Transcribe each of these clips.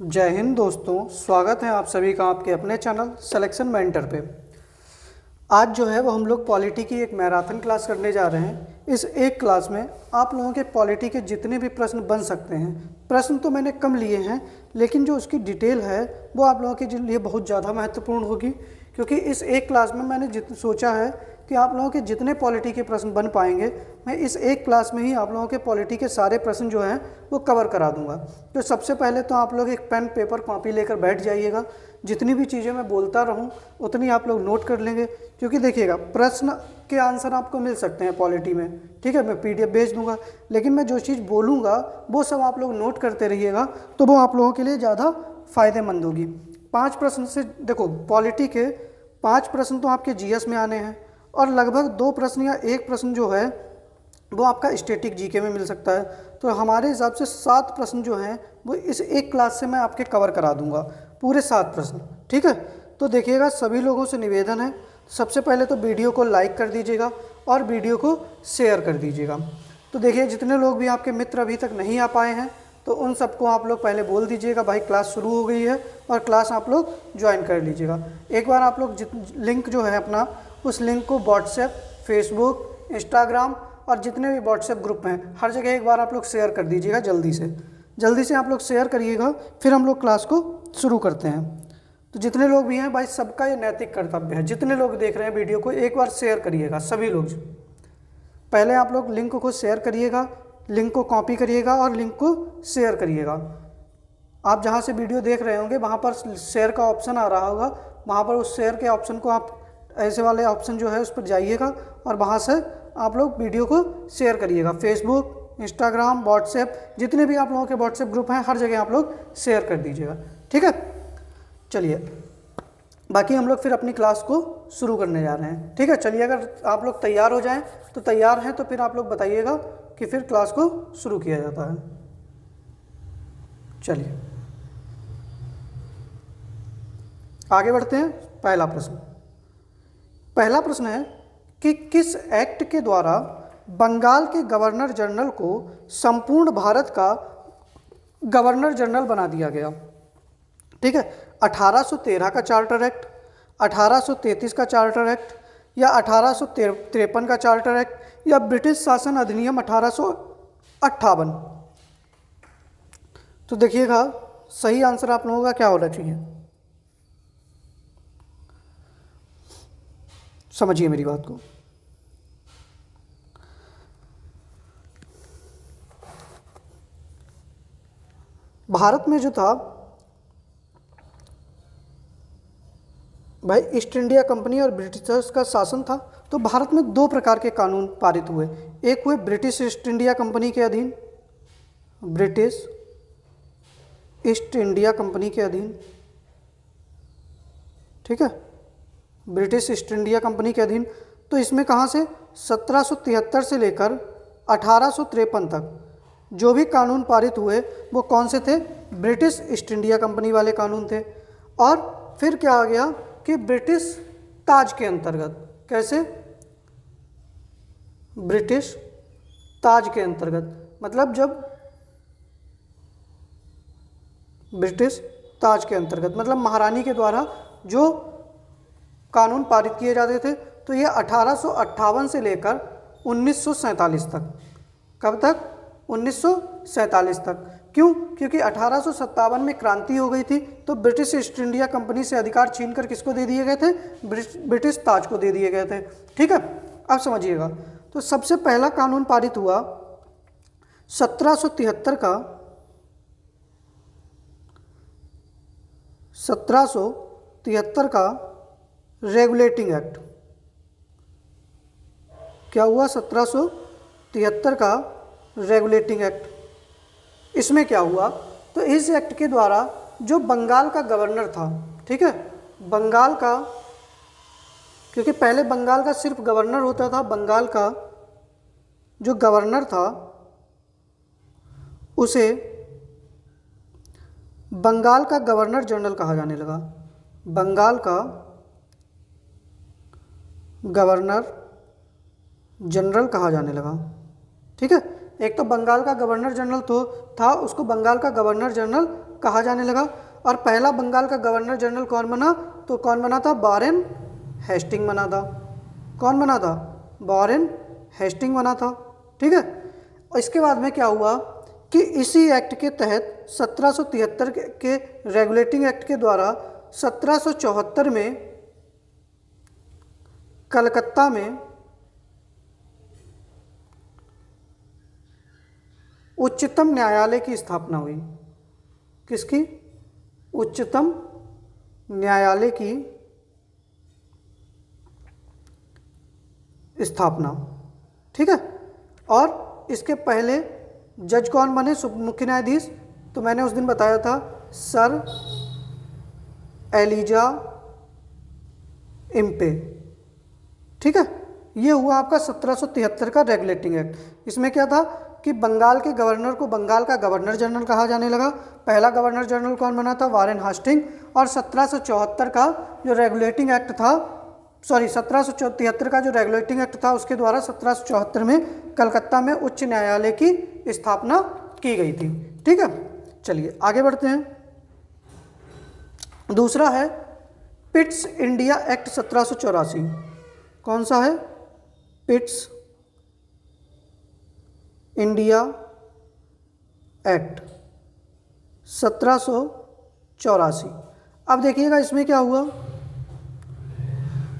जय हिंद दोस्तों, स्वागत है आप सभी का आपके अपने चैनल सिलेक्शन मेंटर पे। आज जो है वो हम लोग पॉलिटी की एक मैराथन क्लास करने जा रहे हैं। इस एक क्लास में आप लोगों के पॉलिटी के जितने भी प्रश्न बन सकते हैं, प्रश्न तो मैंने कम लिए हैं, लेकिन जो उसकी डिटेल है वो आप लोगों के लिए बहुत ज़्यादा महत्वपूर्ण होगी। क्योंकि इस एक क्लास में मैंने सोचा है कि आप लोगों के जितने पॉलिटी के प्रश्न बन पाएंगे, मैं इस एक क्लास में ही आप लोगों के पॉलिटी के सारे प्रश्न जो हैं वो कवर करा दूंगा। तो सबसे पहले तो आप लोग एक पेन पेपर कॉपी लेकर बैठ जाइएगा। जितनी भी चीज़ें मैं बोलता रहूं उतनी आप लोग नोट कर लेंगे, क्योंकि देखिएगा प्रश्न के आंसर आपको मिल सकते हैं पॉलिटी में, ठीक है। मैं पीडीएफ भेज दूंगा, लेकिन मैं जो चीज़ बोलूँगा वो सब आप लोग नोट करते रहिएगा, तो वो आप लोगों के लिए ज़्यादा फायदेमंद होगी। 5 प्रश्न से देखो, पॉलिटी के 5 प्रश्न तो आपके जीएस में आने हैं और लगभग 2 प्रश्न या 1 प्रश्न जो है वो आपका स्टैटिक जीके में मिल सकता है। तो हमारे हिसाब से 7 प्रश्न जो हैं वो इस एक क्लास से मैं आपके कवर करा दूंगा, पूरे 7 प्रश्न, ठीक है। तो देखिएगा, सभी लोगों से निवेदन है, सबसे पहले तो वीडियो को लाइक कर दीजिएगा और वीडियो को शेयर कर दीजिएगा। तो देखिए, जितने लोग भी आपके मित्र अभी तक नहीं आ पाए हैं तो उन सबको आप लोग पहले बोल दीजिएगा भाई क्लास शुरू हो गई है और क्लास आप लोग ज्वाइन कर लीजिएगा। एक बार आप लोग लिंक जो है अपना, उस लिंक को व्हाट्सएप, फेसबुक, इंस्टाग्राम और जितने भी व्हाट्सएप ग्रुप हैं हर जगह एक बार आप लोग शेयर कर दीजिएगा। जल्दी से आप लोग शेयर करिएगा, फिर हम लोग क्लास को शुरू करते हैं। तो जितने लोग भी हैं भाई, सबका ये नैतिक कर्तव्य है, जितने लोग देख रहे हैं वीडियो को एक बार शेयर करिएगा। सभी लोग पहले आप लोग लिंक को शेयर करिएगा, लिंक को कॉपी करिएगा और लिंक को शेयर करिएगा। आप जहाँ से वीडियो देख रहे होंगे वहाँ पर शेयर का ऑप्शन आ रहा होगा, वहाँ पर उस शेयर के ऑप्शन को आप ऐसे वाले ऑप्शन जो है उस पर जाइएगा और वहाँ से आप लोग वीडियो को शेयर करिएगा। फेसबुक, इंस्टाग्राम, व्हाट्सएप, जितने भी आप लोगों के व्हाट्सएप ग्रुप हैं हर जगह आप लोग शेयर कर दीजिएगा, ठीक है। चलिए, बाकी हम लोग फिर अपनी क्लास को शुरू करने जा रहे हैं, ठीक है। चलिए, अगर आप लोग तैयार हो जाएं तो तैयार हैं तो फिर आप लोग बताइएगा कि फिर क्लास को शुरू किया जाता है। चलिए आगे बढ़ते हैं। पहला प्रश्न है कि किस एक्ट के द्वारा बंगाल के गवर्नर जनरल को संपूर्ण भारत का गवर्नर जनरल बना दिया गया, ठीक है। 1813 का चार्टर एक्ट, 1833 का चार्टर एक्ट, या 1853 का चार्टर एक्ट, या ब्रिटिश शासन अधिनियम 1858। तो देखिएगा, सही आंसर आप लोगों का क्या होना चाहिए, समझिए मेरी बात को। भारत में जो था भाई, ईस्ट इंडिया कंपनी और ब्रिटिशर्स का शासन था, तो भारत में 2 प्रकार के कानून पारित हुए। एक हुए ब्रिटिश ईस्ट इंडिया कंपनी के अधीन, ब्रिटिश ईस्ट इंडिया कंपनी के अधीन, ठीक है, ब्रिटिश ईस्ट इंडिया कंपनी के अधीन। तो इसमें कहाँ से 1773 से लेकर 1853 तक जो भी कानून पारित हुए वो कौन से थे, ब्रिटिश ईस्ट इंडिया कंपनी वाले कानून थे। और फिर क्या आ गया कि ब्रिटिश ताज के अंतर्गत, कैसे, ब्रिटिश ताज के अंतर्गत, मतलब जब ब्रिटिश ताज के अंतर्गत मतलब महारानी के द्वारा जो कानून पारित किए जाते थे, तो ये 1858 से लेकर 1947 तक। कब तक, 1947 तक। क्यों, क्योंकि 1857 में क्रांति हो गई थी, तो ब्रिटिश ईस्ट इंडिया कंपनी से अधिकार छीनकर किसको दे दिए गए थे, ब्रिटिश ताज को दे दिए गए थे, ठीक है। अब समझिएगा, तो सबसे पहला कानून पारित हुआ 1773 का, 1773 का रेगुलेटिंग एक्ट। क्या हुआ, 1773 का रेगुलेटिंग एक्ट। इसमें क्या हुआ, तो इस एक्ट के द्वारा जो बंगाल का गवर्नर था, ठीक है, बंगाल का, क्योंकि पहले बंगाल का सिर्फ गवर्नर होता था, बंगाल का जो गवर्नर था उसे बंगाल का गवर्नर जनरल कहा जाने लगा, बंगाल का गवर्नर जनरल कहा जाने लगा, ठीक है। एक तो बंगाल का गवर्नर जनरल तो था, उसको बंगाल का गवर्नर जनरल कहा जाने लगा। और पहला बंगाल का गवर्नर जनरल कौन बना? तो कौन बना था? वॉरेन हेस्टिंग बना था। कौन बना था? वॉरेन हेस्टिंग बना था। ठीक है। और इसके बाद में क्या हुआ कि इसी एक्ट के तहत 1773 के रेगुलेटिंग एक्ट के द्वारा 1774 में कलकत्ता में उच्चतम न्यायालय की स्थापना हुई। किसकी? उच्चतम न्यायालय की स्थापना। ठीक है। और इसके पहले जज कौन बने? मुख्य न्यायाधीश, तो मैंने उस दिन बताया था सर एलिजा इम्पे। ठीक है। ये हुआ आपका 1773 का रेगुलेटिंग एक्ट। इसमें क्या था कि बंगाल के गवर्नर को बंगाल का गवर्नर जनरल कहा जाने लगा। पहला गवर्नर जनरल कौन बना था? Warren Hasting. और 1774 का जो रेगुलेटिंग एक्ट था, 1773 का जो रेगुलेटिंग एक्ट था उसके द्वारा 1774 में कलकत्ता में उच्च न्यायालय की स्थापना की गई थी। ठीक है। चलिए आगे बढ़ते हैं। दूसरा है पिट्स इंडिया एक्ट 1784। कौन सा है? Pitt's India act 1784। अब देखिएगा इसमें क्या हुआ।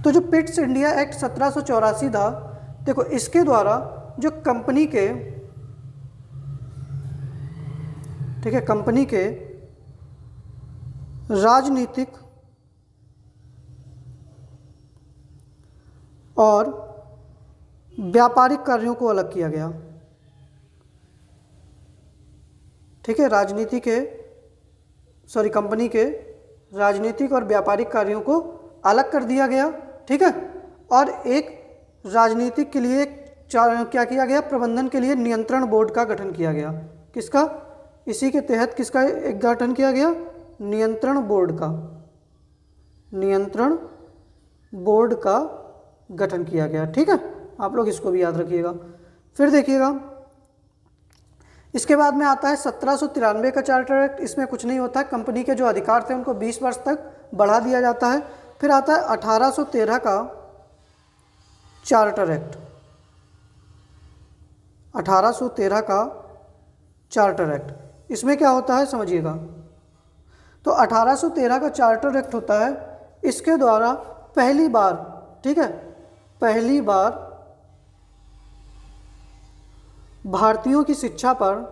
तो जो पिट्स इंडिया एक्ट 1784 था, देखो इसके द्वारा जो कंपनी के, ठीक है, कंपनी के राजनीतिक और व्यापारिक कार्यों को अलग किया गया। ठीक है। कंपनी के राजनीतिक और व्यापारिक कार्यों को अलग कर दिया गया। ठीक है। और एक राजनीतिक के लिए क्या किया गया? प्रबंधन के लिए नियंत्रण बोर्ड का गठन किया गया। किसका? इसी के तहत किसका एक गठन किया गया? नियंत्रण बोर्ड का गठन किया गया। ठीक है। आप लोग इसको भी याद रखिएगा। फिर देखिएगा इसके बाद में आता है 1793 का चार्टर एक्ट। इसमें कुछ नहीं होता है, कंपनी के जो अधिकार थे उनको 20 वर्ष तक बढ़ा दिया जाता है। फिर आता है 1813 का चार्टर एक्ट। 1813 का चार्टर एक्ट, इसमें क्या होता है समझिएगा। तो 1813 का चार्टर एक्ट होता है, इसके द्वारा पहली बार, ठीक है, पहली बार भारतीयों की शिक्षा पर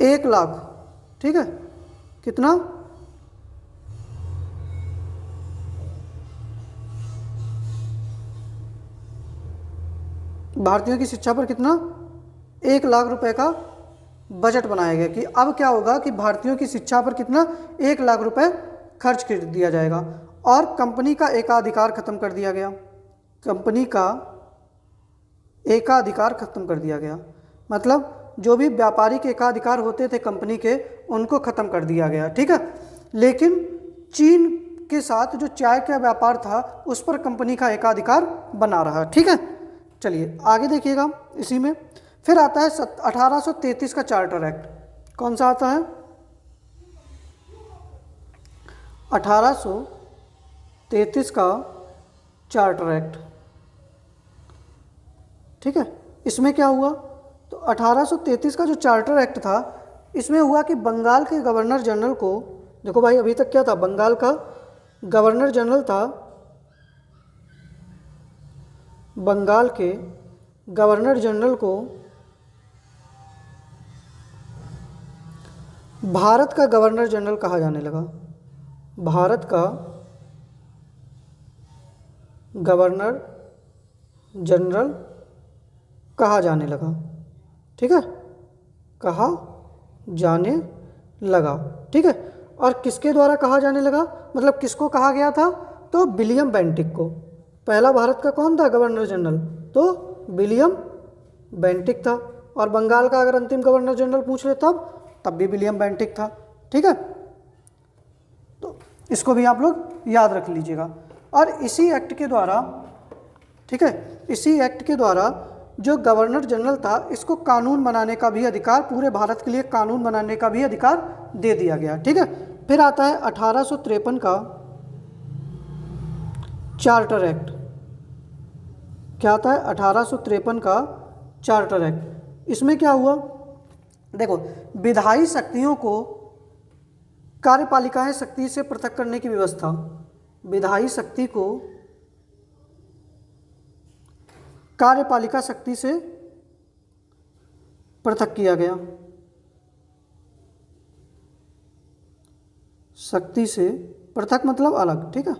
1 लाख, ठीक है, कितना? भारतीयों की शिक्षा पर कितना? 1 लाख रुपए का बजट बनाया गया कि अब क्या होगा कि भारतीयों की शिक्षा पर कितना? 1 लाख रुपए खर्च कर दिया जाएगा। और कंपनी का एकाधिकार खत्म कर दिया गया। कंपनी का एकाधिकार खत्म कर दिया गया, मतलब जो भी व्यापारिक एकाधिकार होते थे कंपनी के, उनको खत्म कर दिया गया। ठीक है। लेकिन चीन के साथ जो चाय का व्यापार था उस पर कंपनी का एकाधिकार बना रहा। ठीक है। चलिए आगे देखिएगा। इसी में फिर आता है 1833 का चार्टर एक्ट। कौन सा आता है? 1833 का चार्टर एक्ट। ठीक है। इसमें क्या हुआ? तो 1833 का जो चार्टर एक्ट था, इसमें हुआ कि बंगाल के गवर्नर जनरल को, देखो भाई अभी तक क्या था, बंगाल का गवर्नर जनरल था, बंगाल के गवर्नर जनरल को भारत का गवर्नर जनरल कहा जाने लगा। भारत का गवर्नर जनरल कहा जाने लगा। ठीक है, कहा जाने लगा। ठीक है। और किसके द्वारा कहा जाने लगा, मतलब किसको कहा गया था? तो विलियम बेंटिक को। पहला भारत का कौन था गवर्नर जनरल? तो विलियम बेंटिक था। और बंगाल का अगर अंतिम गवर्नर जनरल पूछ ले तब भी विलियम बेंटिक था। ठीक है। तो इसको भी आप लोग याद रख लीजिएगा। और इसी एक्ट के द्वारा, ठीक है, इसी एक्ट के द्वारा जो गवर्नर जनरल था, इसको कानून बनाने का भी अधिकार, पूरे भारत के लिए कानून बनाने का भी अधिकार दे दिया गया। ठीक है, फिर आता है 1853 का चार्टर एक्ट। क्या आता है? 1853 का चार्टर एक्ट। इसमें क्या हुआ? देखो, विधायी शक्तियों को कार्यपालिकाएं शक्ति से पृथक करने की व्यवस्था, विधायी शक्ति को कार्यपालिका शक्ति से पृथक किया गया, शक्ति से पृथक मतलब अलग। ठीक है,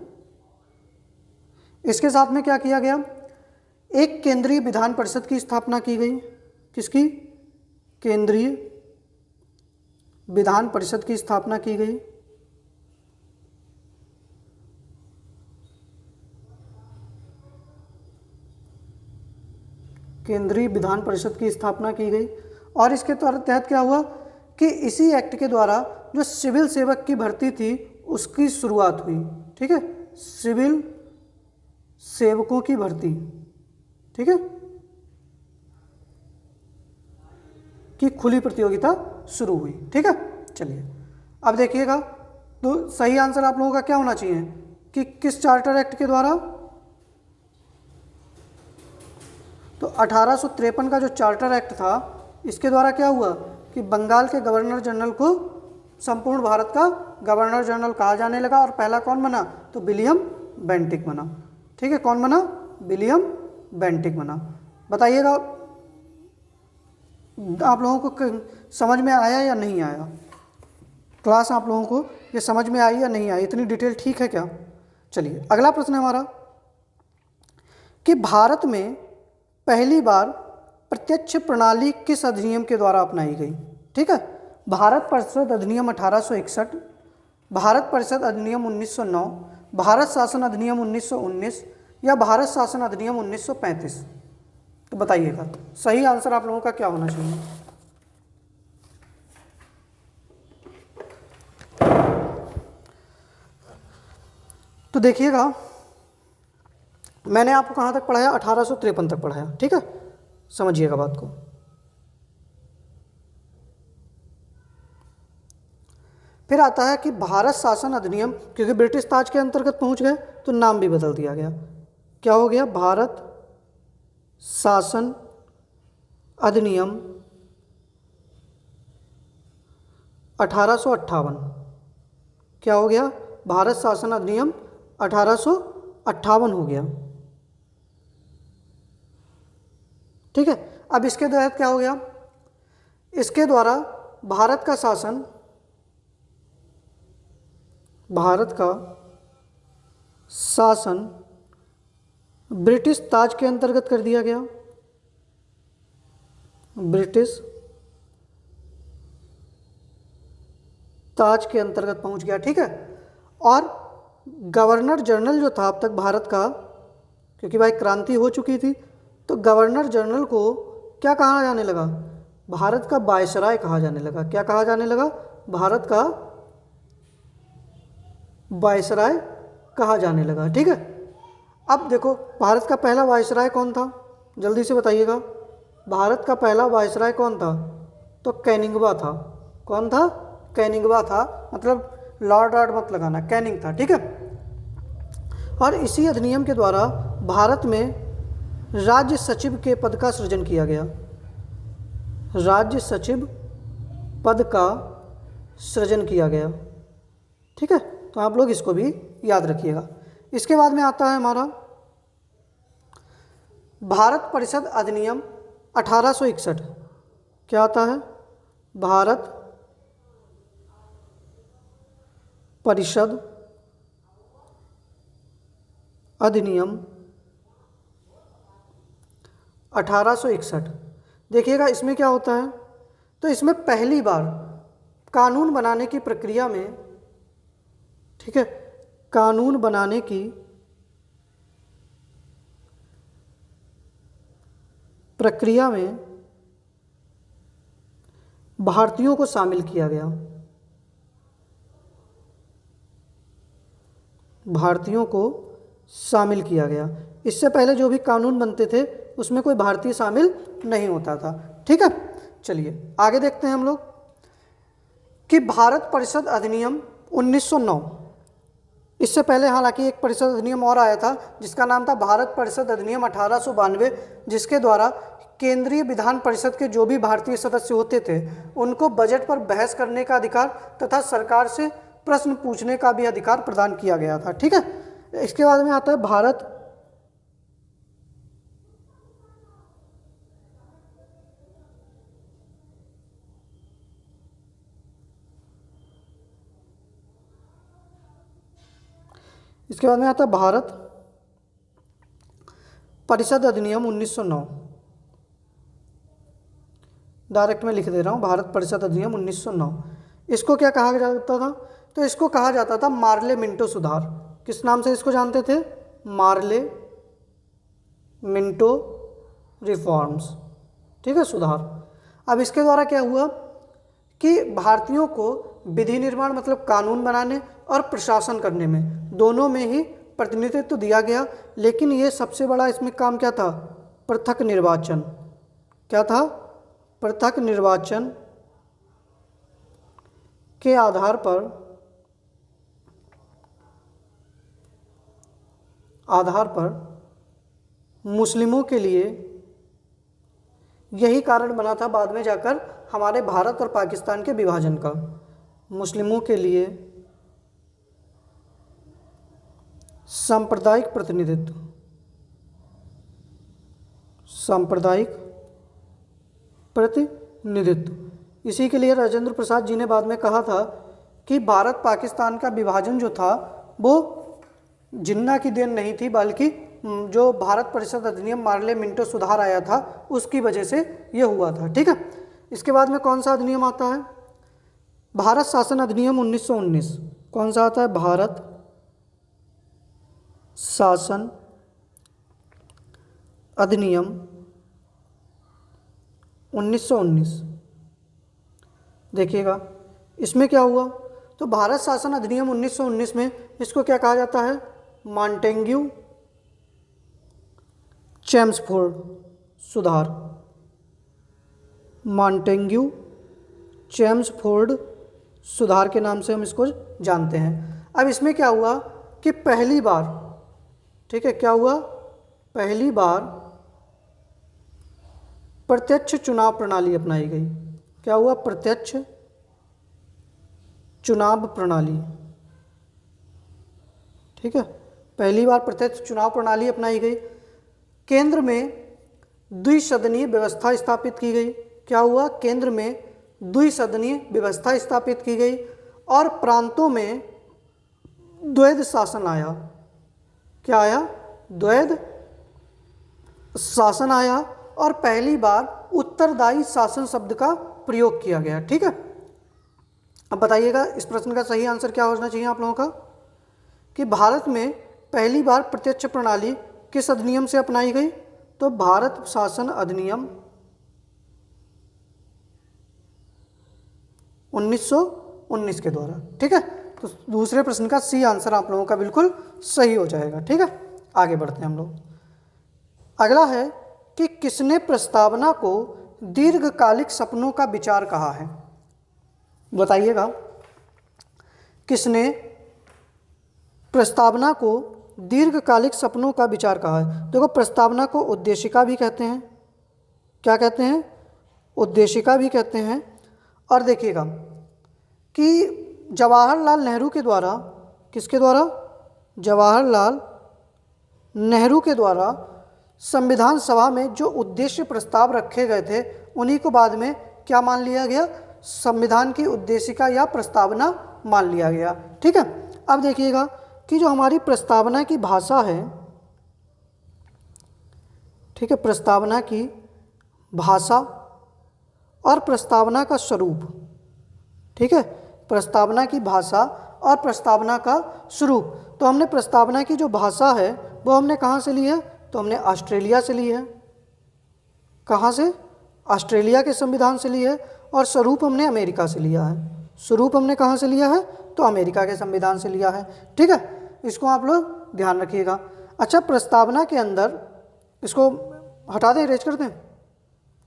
इसके साथ में क्या किया गया? एक केंद्रीय विधान परिषद की स्थापना की गई। किसकी? केंद्रीय विधान परिषद की स्थापना की गई। केंद्रीय विधान परिषद की स्थापना की गई। और इसके तहत क्या हुआ कि इसी एक्ट के द्वारा जो सिविल सेवक की भर्ती थी उसकी शुरुआत हुई। ठीक है, सिविल सेवकों की भर्ती, ठीक है, की खुली प्रतियोगिता शुरू हुई। ठीक है, चलिए अब देखिएगा, तो सही आंसर आप लोगों का क्या होना चाहिए कि किस चार्टर एक्ट के द्वारा? तो 1853 का जो चार्टर एक्ट था, इसके द्वारा क्या हुआ कि बंगाल के गवर्नर जनरल को संपूर्ण भारत का गवर्नर जनरल कहा जाने लगा। और पहला कौन बना? तो विलियम बेंटिक बना। ठीक है, कौन बना? विलियम बेंटिक बना। बताइएगा आप लोगों को समझ में आया या नहीं आया? क्लास आप लोगों को ये समझ में आई या नहीं आई? इतनी डिटेल ठीक है क्या? चलिए अगला प्रश्न है हमारा कि भारत में पहली बार प्रत्यक्ष प्रणाली किस अधिनियम के द्वारा अपनाई गई? ठीक है, भारत परिषद अधिनियम 1861, भारत परिषद अधिनियम 1909, भारत शासन अधिनियम 1919 या भारत शासन अधिनियम 1935? तो बताइएगा सही आंसर आप लोगों का क्या होना चाहिए? तो देखिएगा, मैंने आपको कहाँ तक पढ़ाया? 1853 तक पढ़ाया। ठीक है, समझिएगा बात को। फिर आता है कि भारत शासन अधिनियम, क्योंकि ब्रिटिश ताज के अंतर्गत पहुंच गए तो नाम भी बदल दिया गया। क्या हो गया? भारत शासन अधिनियम 1858। क्या हो गया? भारत शासन अधिनियम 1858 हो गया। ठीक है, अब इसके तहत क्या हो गया? इसके द्वारा भारत का शासन, भारत का शासन ब्रिटिश ताज के अंतर्गत कर दिया गया। ब्रिटिश ताज के अंतर्गत पहुंच गया। ठीक है, और गवर्नर जनरल जो था अब तक भारत का, क्योंकि भाई क्रांति हो चुकी थी, तो गवर्नर जनरल को क्या कहा जाने लगा? भारत का वायसराय कहा जाने लगा। क्या कहा जाने लगा? भारत का वायसराय कहा जाने लगा। ठीक है, अब देखो भारत का पहला वायसराय कौन था? जल्दी से बताइएगा, भारत का पहला वायसराय कौन था? तो कैनिंगबा था। कौन था? कैनिंगबा था, मतलब लॉर्ड आर्ड मत लगाना, कैनिंग था। ठीक है, और इसी अधिनियम के द्वारा भारत में राज्य सचिव के पद का सृजन किया गया। राज्य सचिव पद का सृजन किया गया। ठीक है, तो आप लोग इसको भी याद रखिएगा। इसके बाद में आता है हमारा भारत परिषद अधिनियम 1861। क्या आता है? भारत परिषद अधिनियम 1861। देखिएगा इसमें क्या होता है, तो इसमें पहली बार कानून बनाने की प्रक्रिया में, ठीक है, कानून बनाने की प्रक्रिया में भारतीयों को शामिल किया गया। भारतीयों को शामिल किया गया। इससे पहले जो भी कानून बनते थे उसमें कोई भारतीय शामिल नहीं होता था। ठीक है, चलिए आगे देखते हैं हम लोग कि भारत परिषद अधिनियम 1909। इससे पहले हालांकि एक परिषद अधिनियम और आया था जिसका नाम था भारत परिषद अधिनियम 1892, जिसके द्वारा केंद्रीय विधान परिषद के जो भी भारतीय सदस्य होते थे उनको बजट पर बहस करने का अधिकार तथा सरकार से प्रश्न पूछने का भी अधिकार प्रदान किया गया था। ठीक है, इसके बाद में आता है भारत इसके बाद में आता है भारत परिषद अधिनियम 1909। डायरेक्ट में लिख दे रहा हूँ, भारत परिषद अधिनियम 1909। इसको क्या कहा जाता था? तो इसको कहा जाता था मार्ले मिंटो सुधार। किस नाम से इसको जानते थे? Morley Minto reforms. ठीक है, सुधार। अब इसके द्वारा क्या हुआ कि भारतीयों को विधि निर्माण मतलब कानून बनाने और प्रशासन करने में दोनों में ही प्रतिनिधित्व दिया गया। लेकिन ये सबसे बड़ा इसमें काम क्या था? पृथक निर्वाचन। क्या था? पृथक निर्वाचन के आधार पर मुस्लिमों के लिए यही कारण बना था बाद में जाकर हमारे भारत और पाकिस्तान के विभाजन का। मुस्लिमों के लिए सांप्रदायिक प्रतिनिधित्व, सांप्रदायिक प्रतिनिधित्व। इसी के लिए राजेंद्र प्रसाद जी ने बाद में कहा था कि भारत पाकिस्तान का विभाजन जो था वो जिन्ना की देन नहीं थी, बल्कि जो भारत परिषद अधिनियम मार्ले मिंटो सुधार आया था उसकी वजह से ये हुआ था। ठीक है, इसके बाद में कौन सा अधिनियम आता है? भारत शासन अधिनियम 1919। कौन सा आता है? भारत शासन अधिनियम 1919। देखिएगा इसमें क्या हुआ, तो भारत शासन अधिनियम 1919 में इसको क्या कहा जाता है? मॉन्टेग्यू चेम्सफोर्ड सुधार। मॉन्टेग्यू चेम्सफोर्ड सुधार के नाम से हम इसको जानते हैं। अब इसमें क्या हुआ कि पहली बार, ठीक है, क्या हुआ? पहली बार प्रत्यक्ष चुनाव प्रणाली अपनाई गई। क्या हुआ? प्रत्यक्ष चुनाव प्रणाली। ठीक है, पहली बार प्रत्यक्ष चुनाव प्रणाली अपनाई गई। केंद्र में द्विसदनीय व्यवस्था स्थापित की गई। क्या हुआ? केंद्र में द्विसदनीय व्यवस्था स्थापित की गई और प्रांतों में द्वैध शासन आया। क्या आया? द्वैध शासन आया और पहली बार उत्तरदायी शासन शब्द का प्रयोग किया गया। ठीक है, अब बताइएगा इस प्रश्न का सही आंसर क्या होना चाहिए आप लोगों का कि भारत में पहली बार प्रत्यक्ष प्रणाली किस अधिनियम से अपनाई गई? तो भारत शासन अधिनियम 1919 के द्वारा। ठीक है, तो दूसरे प्रश्न का सी आंसर आप लोगों का बिल्कुल सही हो जाएगा। ठीक है, आगे बढ़ते हैं हम लोग। अगला है कि किसने प्रस्तावना को दीर्घकालिक सपनों का विचार कहा है? बताइएगा किसने प्रस्तावना को दीर्घकालिक सपनों का विचार कहा है? देखो, प्रस्तावना को उद्देशिका भी कहते हैं। क्या कहते हैं? उद्देशिका भी कहते हैं। और देखिएगा कि जवाहरलाल नेहरू के द्वारा, किसके द्वारा? जवाहरलाल नेहरू के द्वारा संविधान सभा में जो उद्देश्य प्रस्ताव रखे गए थे उन्हीं को बाद में क्या मान लिया गया? संविधान की उद्देशिका या प्रस्तावना मान लिया गया। ठीक है, अब देखिएगा कि जो हमारी प्रस्तावना की भाषा है, ठीक है, प्रस्तावना की भाषा और प्रस्तावना का स्वरूप, ठीक है, प्रस्तावना की भाषा और प्रस्तावना का स्वरूप। तो हमने प्रस्तावना की जो भाषा है वो हमने कहाँ से ली है? तो हमने ऑस्ट्रेलिया से ली है। कहाँ से? ऑस्ट्रेलिया के संविधान से ली है। और स्वरूप हमने अमेरिका से लिया है। स्वरूप हमने कहाँ से लिया है? तो अमेरिका के संविधान से लिया है। ठीक है, इसको आप लोग ध्यान रखिएगा। अच्छा, प्रस्तावना के अंदर इसको हटा दें, इरेज कर दें,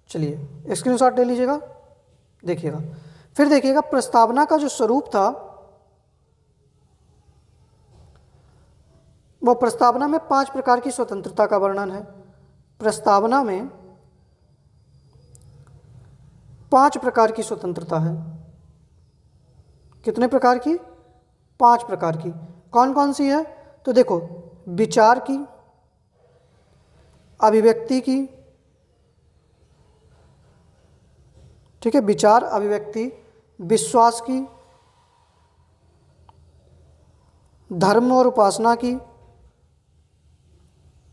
चलिए स्क्रीनशॉट ले लीजिएगा, देखिएगा। फिर देखिएगा प्रस्तावना का जो स्वरूप था वो प्रस्तावना में 5 प्रकार की स्वतंत्रता का वर्णन है। प्रस्तावना में 5 प्रकार की स्वतंत्रता है। कितने प्रकार की? 5 प्रकार की। कौन कौन सी है? तो देखो, विचार की, अभिव्यक्ति की, ठीक है, विचार, अभिव्यक्ति, विश्वास की, धर्म और उपासना की,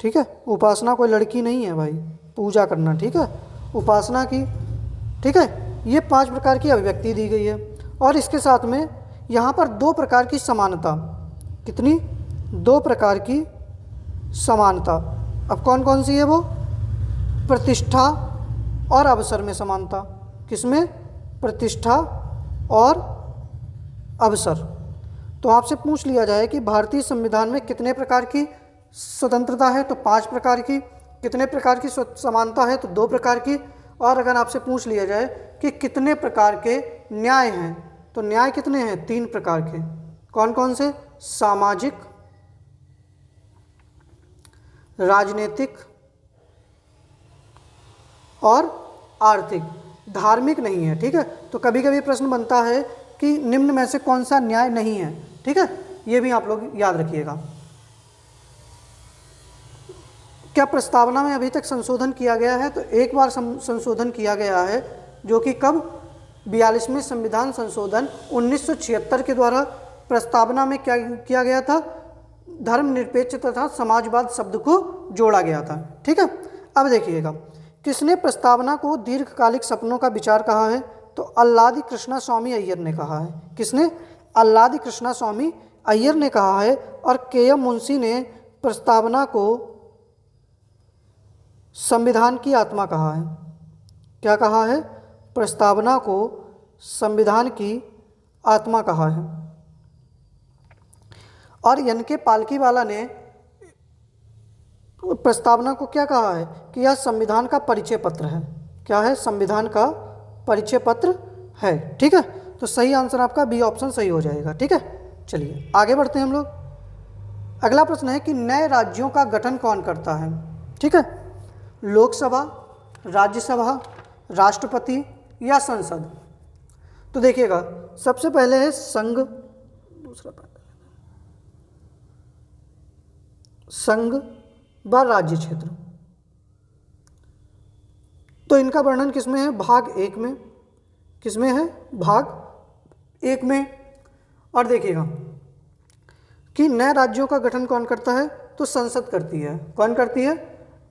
ठीक है, उपासना कोई लड़की नहीं है भाई, पूजा करना, ठीक है, उपासना की, ठीक है। ये 5 प्रकार की अभिव्यक्ति दी गई है। और इसके साथ में यहाँ पर 2 प्रकार की समानता। कितनी? 2 प्रकार की समानता। अब कौन कौन सी है वो? प्रतिष्ठा और अवसर में समानता। किसमें? प्रतिष्ठा और अवसर। तो आपसे पूछ लिया जाए कि भारतीय संविधान में कितने प्रकार की स्वतंत्रता है, तो 5 प्रकार की। कितने प्रकार की समानता है, तो 2 प्रकार की। और अगर आपसे पूछ लिया जाए कि कितने प्रकार के न्याय हैं, तो न्याय कितने हैं? 3 प्रकार के। कौन कौन से? सामाजिक, राजनीतिक और आर्थिक। धार्मिक नहीं है, ठीक है। तो कभी कभी प्रश्न बनता है कि निम्न में से कौन सा न्याय नहीं है, ठीक है, ये भी आप लोग याद रखिएगा। क्या प्रस्तावना में अभी तक संशोधन किया गया है? तो एक बार संशोधन किया गया है, जो कि कब? 42वें संविधान संशोधन 1976 के द्वारा प्रस्तावना में क्या किया गया था? धर्मनिरपेक्ष तथा समाजवाद शब्द को जोड़ा गया था, ठीक है। अब देखिएगा, किसने प्रस्तावना को दीर्घकालिक सपनों का विचार कहा है? तो अल्लादी कृष्णा स्वामी अय्यर ने कहा है। किसने? अल्लादी कृष्णा स्वामी अय्यर ने कहा है। और के.एम. मुंशी ने प्रस्तावना को संविधान की आत्मा कहा है। क्या कहा है? प्रस्तावना को संविधान की आत्मा कहा है। और एन.के. पालकीवाला ने प्रस्तावना को क्या कहा है? कि यह संविधान का परिचय पत्र है। क्या है? संविधान का परिचय पत्र है, ठीक है। तो सही आंसर आपका बी ऑप्शन सही हो जाएगा, ठीक है। चलिए आगे बढ़ते हैं हम लोग। अगला प्रश्न है कि नए राज्यों का गठन कौन करता है, ठीक है। लोकसभा, राज्यसभा, राष्ट्रपति या संसद? तो देखिएगा, सबसे पहले है संघ, दूसरा संघ व राज्य क्षेत्र। तो इनका वर्णन किसमें है? भाग 1 में। किसमें है? भाग 1 में। और देखिएगा कि नए राज्यों का गठन कौन करता है? तो संसद करती है। कौन करती है?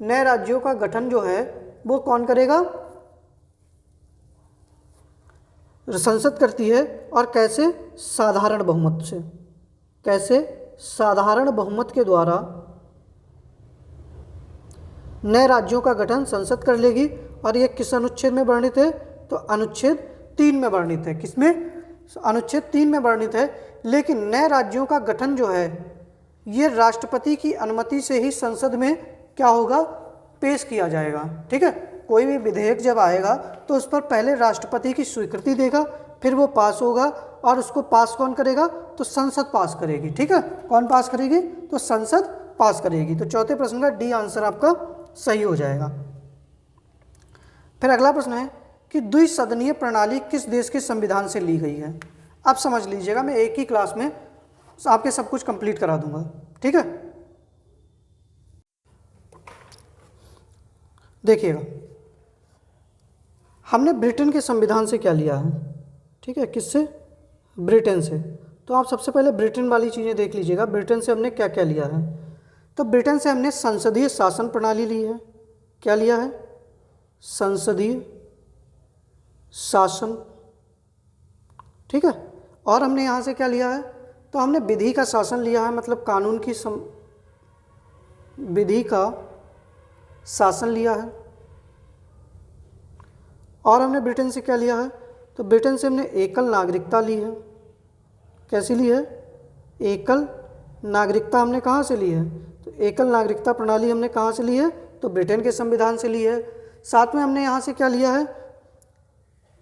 नए राज्यों का गठन जो है वो कौन करेगा? संसद करती है। और कैसे? साधारण बहुमत से। कैसे? साधारण बहुमत के द्वारा नए राज्यों का गठन संसद कर लेगी। और ये किस अनुच्छेद में वर्णित है? तो अनुच्छेद 3 में वर्णित है। किसमें? अनुच्छेद 3 में वर्णित है। लेकिन नए राज्यों का गठन जो है ये राष्ट्रपति की अनुमति से ही संसद में क्या होगा? पेश किया जाएगा, ठीक है। कोई भी विधेयक जब आएगा तो उस पर पहले राष्ट्रपति की स्वीकृति देगा, फिर वो पास होगा। और उसको पास कौन करेगा? तो संसद पास करेगी, ठीक है। कौन पास करेगी? तो संसद पास करेगी। तो चौथे प्रश्न का डी आंसर आपका सही हो जाएगा। फिर अगला प्रश्न है कि द्विसदनीय प्रणाली किस देश के संविधान से ली गई है? आप समझ लीजिएगा, मैं एक ही क्लास में आपके सब कुछ कंप्लीट करा दूंगा, ठीक है। देखिएगा, हमने ब्रिटेन के संविधान से क्या लिया है, ठीक है। किससे? ब्रिटेन से। तो आप सबसे पहले ब्रिटेन वाली चीज़ें देख लीजिएगा, ब्रिटेन से हमने क्या क्या लिया है। तो ब्रिटेन से हमने संसदीय शासन प्रणाली ली है। क्या लिया है? संसदीय शासन, ठीक है। और हमने यहाँ से क्या लिया है? तो हमने विधि का शासन लिया है, मतलब कानून की विधि का शासन लिया है। और हमने ब्रिटेन से क्या लिया है? तो ब्रिटेन से हमने एकल नागरिकता ली है। कैसी ली है? एकल नागरिकता हमने कहाँ से ली है? तो एकल नागरिकता प्रणाली हमने कहाँ से ली है? तो ब्रिटेन के संविधान से ली है। साथ में हमने यहाँ से क्या लिया है?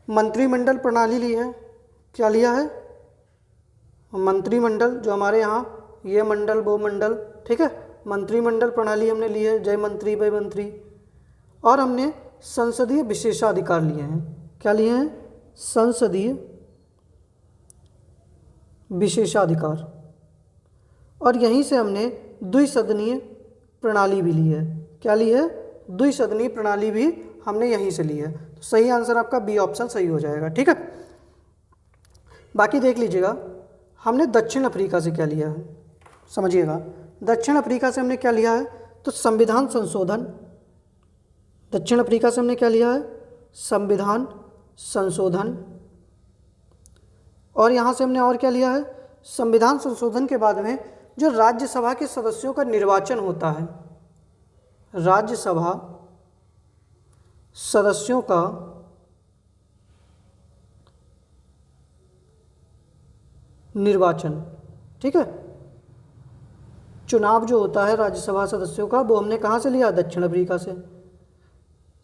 मंत्रिमंडल प्रणाली ली है। क्या लिया है? मंत्रिमंडल, जो हमारे यहाँ ये मंडल वो मंडल, ठीक है, मंत्रिमंडल प्रणाली हमने ली है, जय मंत्री वय मंत्री। और हमने संसदीय विशेषाधिकार लिए हैं। क्या लिए हैं? संसदीय विशेषाधिकार। और यहीं से हमने द्विसदनीय प्रणाली भी ली है। क्या ली है? द्विसदनीय प्रणाली भी हमने यहीं से ली है। तो सही आंसर आपका बी ऑप्शन सही हो जाएगा, ठीक है। बाकी देख लीजिएगा, हमने दक्षिण अफ्रीका से क्या लिया है, समझिएगा। दक्षिण अफ्रीका से हमने क्या लिया है? तो संविधान संशोधन। दक्षिण अफ्रीका से हमने क्या लिया है? संविधान संशोधन। और यहाँ से हमने और क्या लिया है? संविधान संशोधन के बाद में जो राज्यसभा के सदस्यों का निर्वाचन होता है, राज्यसभा सदस्यों का निर्वाचन, ठीक है, चुनाव जो होता है राज्यसभा सदस्यों का, वो हमने कहाँ से लिया? दक्षिण अफ्रीका से।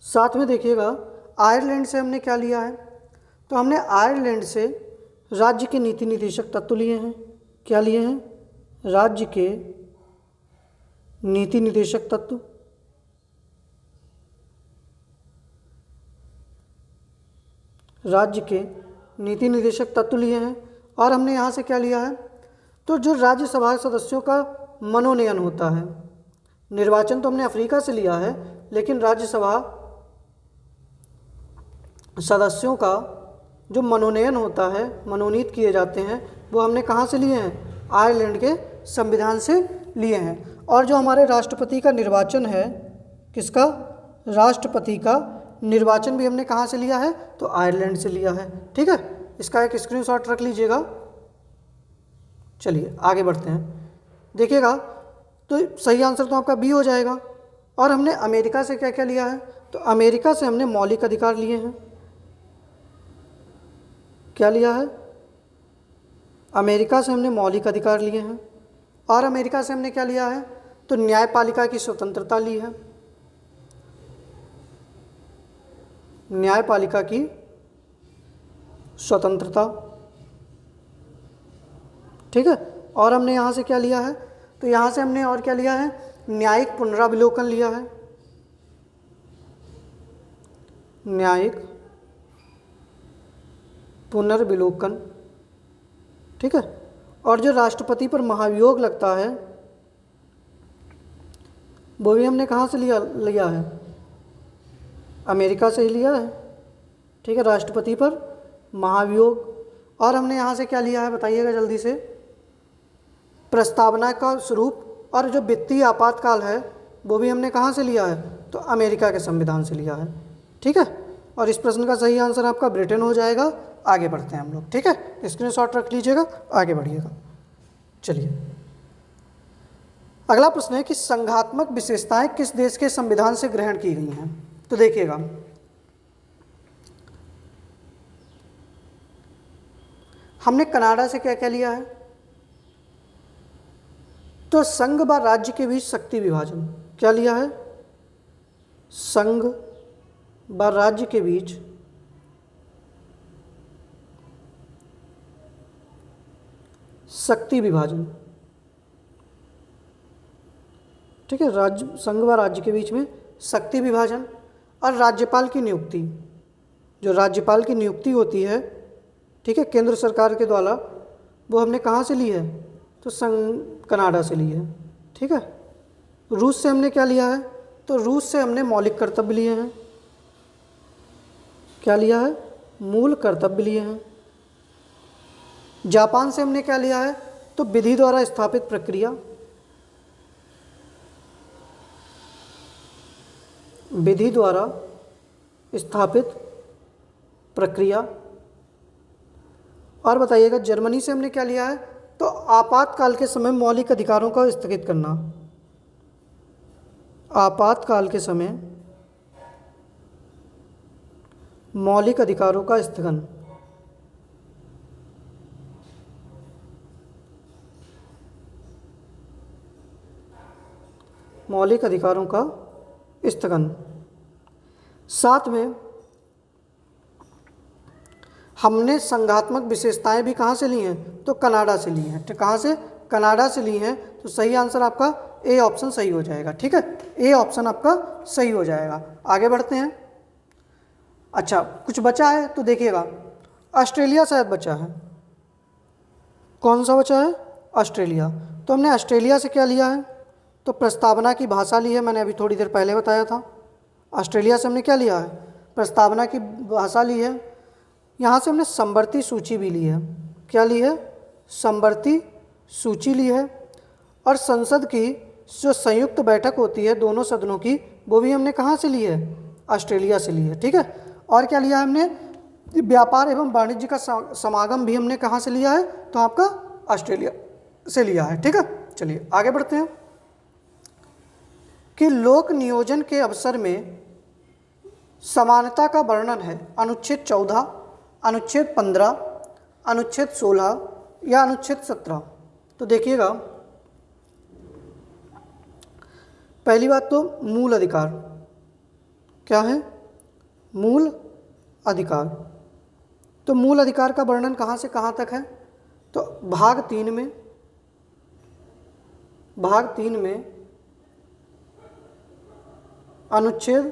साथ में देखिएगा, आयरलैंड से हमने क्या लिया है? तो हमने आयरलैंड से राज्य के नीति निर्देशक तत्व लिए हैं। क्या लिए हैं? राज्य के नीति निर्देशक तत्व। राज्य के नीति निर्देशक तत्व लिए हैं। और हमने यहाँ से क्या लिया है? तो जो राज्यसभा सदस्यों का मनोनयन होता है, निर्वाचन तो हमने अफ्रीका से लिया है, लेकिन राज्यसभा सदस्यों का जो मनोनयन होता है, मनोनीत किए जाते हैं, वो हमने कहाँ से लिए हैं? आयरलैंड के संविधान से लिए हैं। और जो हमारे राष्ट्रपति का निर्वाचन है, किसका? राष्ट्रपति का निर्वाचन भी हमने कहाँ से लिया है? तो आयरलैंड से लिया है, ठीक है। इसका एक स्क्रीनशॉट रख लीजिएगा। चलिए आगे बढ़ते हैं। देखिएगा, तो सही आंसर तो आपका बी हो जाएगा। और हमने अमेरिका से क्या क्या लिया है? तो अमेरिका से हमने मौलिक अधिकार लिए हैं। क्या लिया है? अमेरिका से हमने मौलिक अधिकार लिए हैं। और अमेरिका से हमने क्या लिया है? तो न्यायपालिका की स्वतंत्रता ली है। न्यायपालिका की स्वतंत्रता, ठीक है। और हमने यहाँ से क्या लिया है? तो यहाँ से हमने और क्या लिया है? न्यायिक पुनरावलोकन लिया है। न्यायिक पुनर्विलोकन, ठीक है। और जो राष्ट्रपति पर महाभियोग लगता है, वो भी हमने कहाँ से लिया है? अमेरिका से ही लिया है, ठीक है, राष्ट्रपति पर महाभियोग। और हमने यहाँ से क्या लिया है, बताइएगा जल्दी से? प्रस्तावना का स्वरूप। और जो वित्तीय आपातकाल है, वो भी हमने कहाँ से लिया है? तो अमेरिका के संविधान से लिया है, ठीक है। और इस प्रश्न का सही आंसर आपका ब्रिटेन हो जाएगा। आगे बढ़ते हैं हम लोग, ठीक है। स्क्रीनशॉट रख लीजिएगा, आगे बढ़िएगा। चलिए, अगला प्रश्न है कि संघात्मक विशेषताएं किस देश के संविधान से ग्रहण की गई हैं? तो देखिएगा, हमने कनाडा से क्या क्या लिया है? तो संघ व राज्य के बीच शक्ति विभाजन। क्या लिया है? संघ व राज्य के बीच शक्ति विभाजन, ठीक है। राज्य, संघ व राज्य के बीच में शक्ति विभाजन। और राज्यपाल की नियुक्ति, जो राज्यपाल की नियुक्ति होती है, ठीक है, केंद्र सरकार के द्वारा, वो हमने कहाँ से ली है? तो कनाडा से ली है, ठीक है। रूस से हमने क्या लिया है? तो रूस से हमने मौलिक कर्तव्य लिए हैं। क्या लिया है? मूल कर्तव्य लिए हैं। जापान से हमने क्या लिया है? तो विधि द्वारा स्थापित प्रक्रिया। विधि द्वारा स्थापित प्रक्रिया। और बताइएगा, जर्मनी से हमने क्या लिया है? तो आपातकाल के समय मौलिक अधिकारों का स्थगित करना। आपातकाल के समय मौलिक अधिकारों का स्थगन। मौलिक अधिकारों का स्थगन। साथ में हमने संघात्मक विशेषताएं भी कहाँ से ली हैं? तो कनाडा से ली हैं। तो कहाँ से? कनाडा से ली हैं। तो सही आंसर आपका ए ऑप्शन सही हो जाएगा। ठीक है, ए ऑप्शन आपका सही हो जाएगा। आगे बढ़ते हैं। अच्छा, कुछ बचा है तो देखिएगा, ऑस्ट्रेलिया शायद बचा है। कौन सा बचा है? ऑस्ट्रेलिया। तो हमने ऑस्ट्रेलिया से क्या लिया है? तो प्रस्तावना की भाषा ली है, मैंने अभी थोड़ी देर पहले बताया था। ऑस्ट्रेलिया से हमने क्या लिया है? प्रस्तावना की भाषा ली है। यहाँ से हमने समवर्ती सूची भी ली है। क्या ली है? समवर्ती सूची ली है। और संसद की जो संयुक्त बैठक होती है दोनों सदनों की, वो भी हमने कहाँ से ली है? ऑस्ट्रेलिया से ली है। ठीक है, और क्या लिया है हमने? व्यापार एवं वाणिज्य का समागम भी हमने कहाँ से लिया है? तो आपका ऑस्ट्रेलिया से लिया है। ठीक है, चलिए आगे बढ़ते हैं कि लोक नियोजन के अवसर में समानता का वर्णन है अनुच्छेद 14, अनुच्छेद 15, अनुच्छेद 16 या अनुच्छेद 17। तो देखिएगा, पहली बात तो मूल अधिकार। क्या है? मूल अधिकार। तो मूल अधिकार का वर्णन कहाँ से कहाँ तक है? तो भाग 3 में अनुच्छेद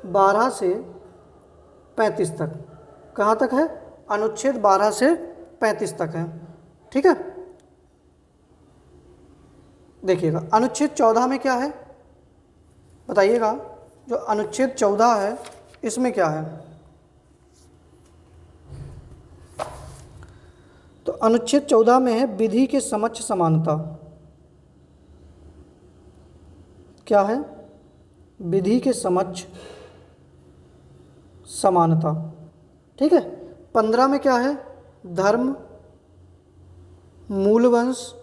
12 से 35 तक। कहाँ तक है? अनुच्छेद 12 से 35 तक है। ठीक है, देखिएगा अनुच्छेद 14 में क्या है बताइएगा। जो अनुच्छेद 14 है इसमें क्या है? तो अनुच्छेद 14 में है विधि के समक्ष समानता। क्या है? विधि के समक्ष समानता। ठीक है, 15 में क्या है? धर्म, मूलवंश।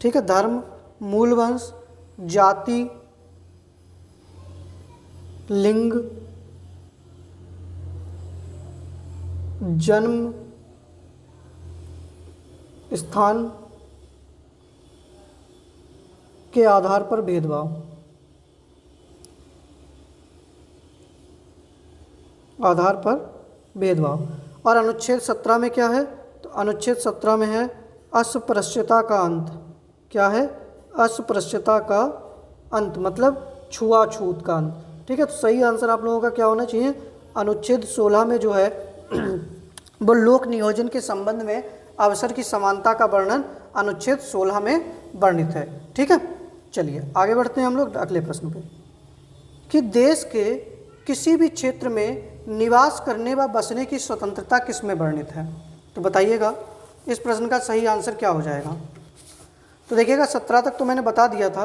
ठीक है, धर्म, मूलवंश, जाति, लिंग, जन्म स्थान के आधार पर भेदभाव। आधार पर भेदभाव। और अनुच्छेद 17 में क्या है? तो अनुच्छेद 17 में है अस्पृश्यता का अंत। क्या है? अस्पृश्यता का अंत, मतलब छुआछूत का अंत। ठीक है, तो सही आंसर आप लोगों का क्या होना चाहिए? अनुच्छेद 16 में जो है वो लोक नियोजन के संबंध में अवसर की समानता का वर्णन अनुच्छेद 16 में वर्णित है। ठीक है, चलिए आगे बढ़ते हैं हम लोग अगले प्रश्न पे कि देश के किसी भी क्षेत्र में निवास करने व बसने की स्वतंत्रता किस में वर्णित है? तो बताइएगा इस प्रश्न का सही आंसर क्या हो जाएगा। तो देखिएगा 17 तक तो मैंने बता दिया था,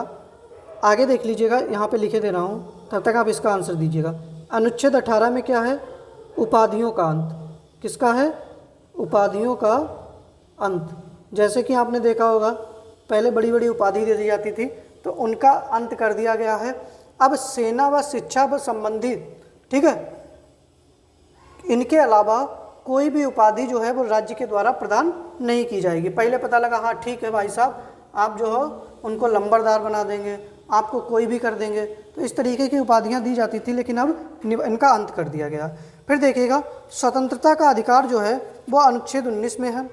आगे देख लीजिएगा, यहाँ पे लिखे दे रहा हूँ, तब तक आप इसका आंसर दीजिएगा। अनुच्छेद 18 में क्या है? उपाधियों का अंत। किसका है? उपाधियों का अंत। जैसे कि आपने देखा होगा पहले बड़ी बड़ी उपाधि दे दी जाती थी, तो उनका अंत कर दिया गया है। अब सेना व शिक्षा व संबंधित, ठीक है, इनके अलावा कोई भी उपाधि जो है वो राज्य के द्वारा प्रदान नहीं की जाएगी। पहले पता लगा हाँ ठीक है भाई साहब, आप जो हो उनको लंबरदार बना देंगे, आपको कोई भी कर देंगे, तो इस तरीके की उपाधियां दी जाती थी, लेकिन अब इनका अंत कर दिया गया। फिर देखिएगा स्वतंत्रता का अधिकार जो है वो अनुच्छेद 19 में है।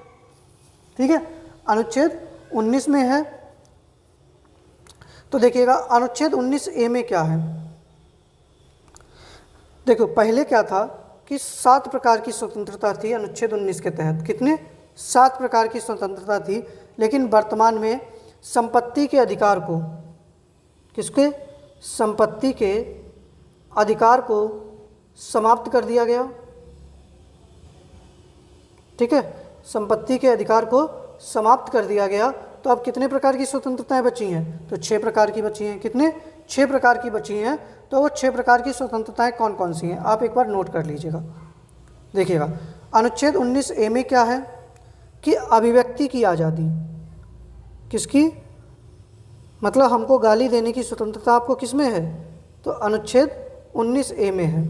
ठीक है, अनुच्छेद 19 में है। तो देखिएगा अनुच्छेद 19A में क्या है? देखो पहले क्या था कि 7 प्रकार की स्वतंत्रता थी अनुच्छेद 19 के तहत। कितने? 7 प्रकार की स्वतंत्रता थी, लेकिन वर्तमान में संपत्ति के अधिकार को, किसके? संपत्ति के अधिकार को समाप्त कर दिया गया। ठीक है, संपत्ति के अधिकार को समाप्त कर दिया गया। तो अब कितने प्रकार की स्वतंत्रताएं बची हैं? तो 6 प्रकार की बची हैं। कितने? 6 प्रकार की बची हैं। तो वो 6 प्रकार की स्वतंत्रताएं कौन कौन सी हैं आप एक बार नोट कर लीजिएगा। देखिएगा अनुच्छेद 19A में क्या है कि अभिव्यक्ति की आज़ादी। किसकी? मतलब हमको गाली देने की स्वतंत्रता आपको किस में है? तो अनुच्छेद 19A में है।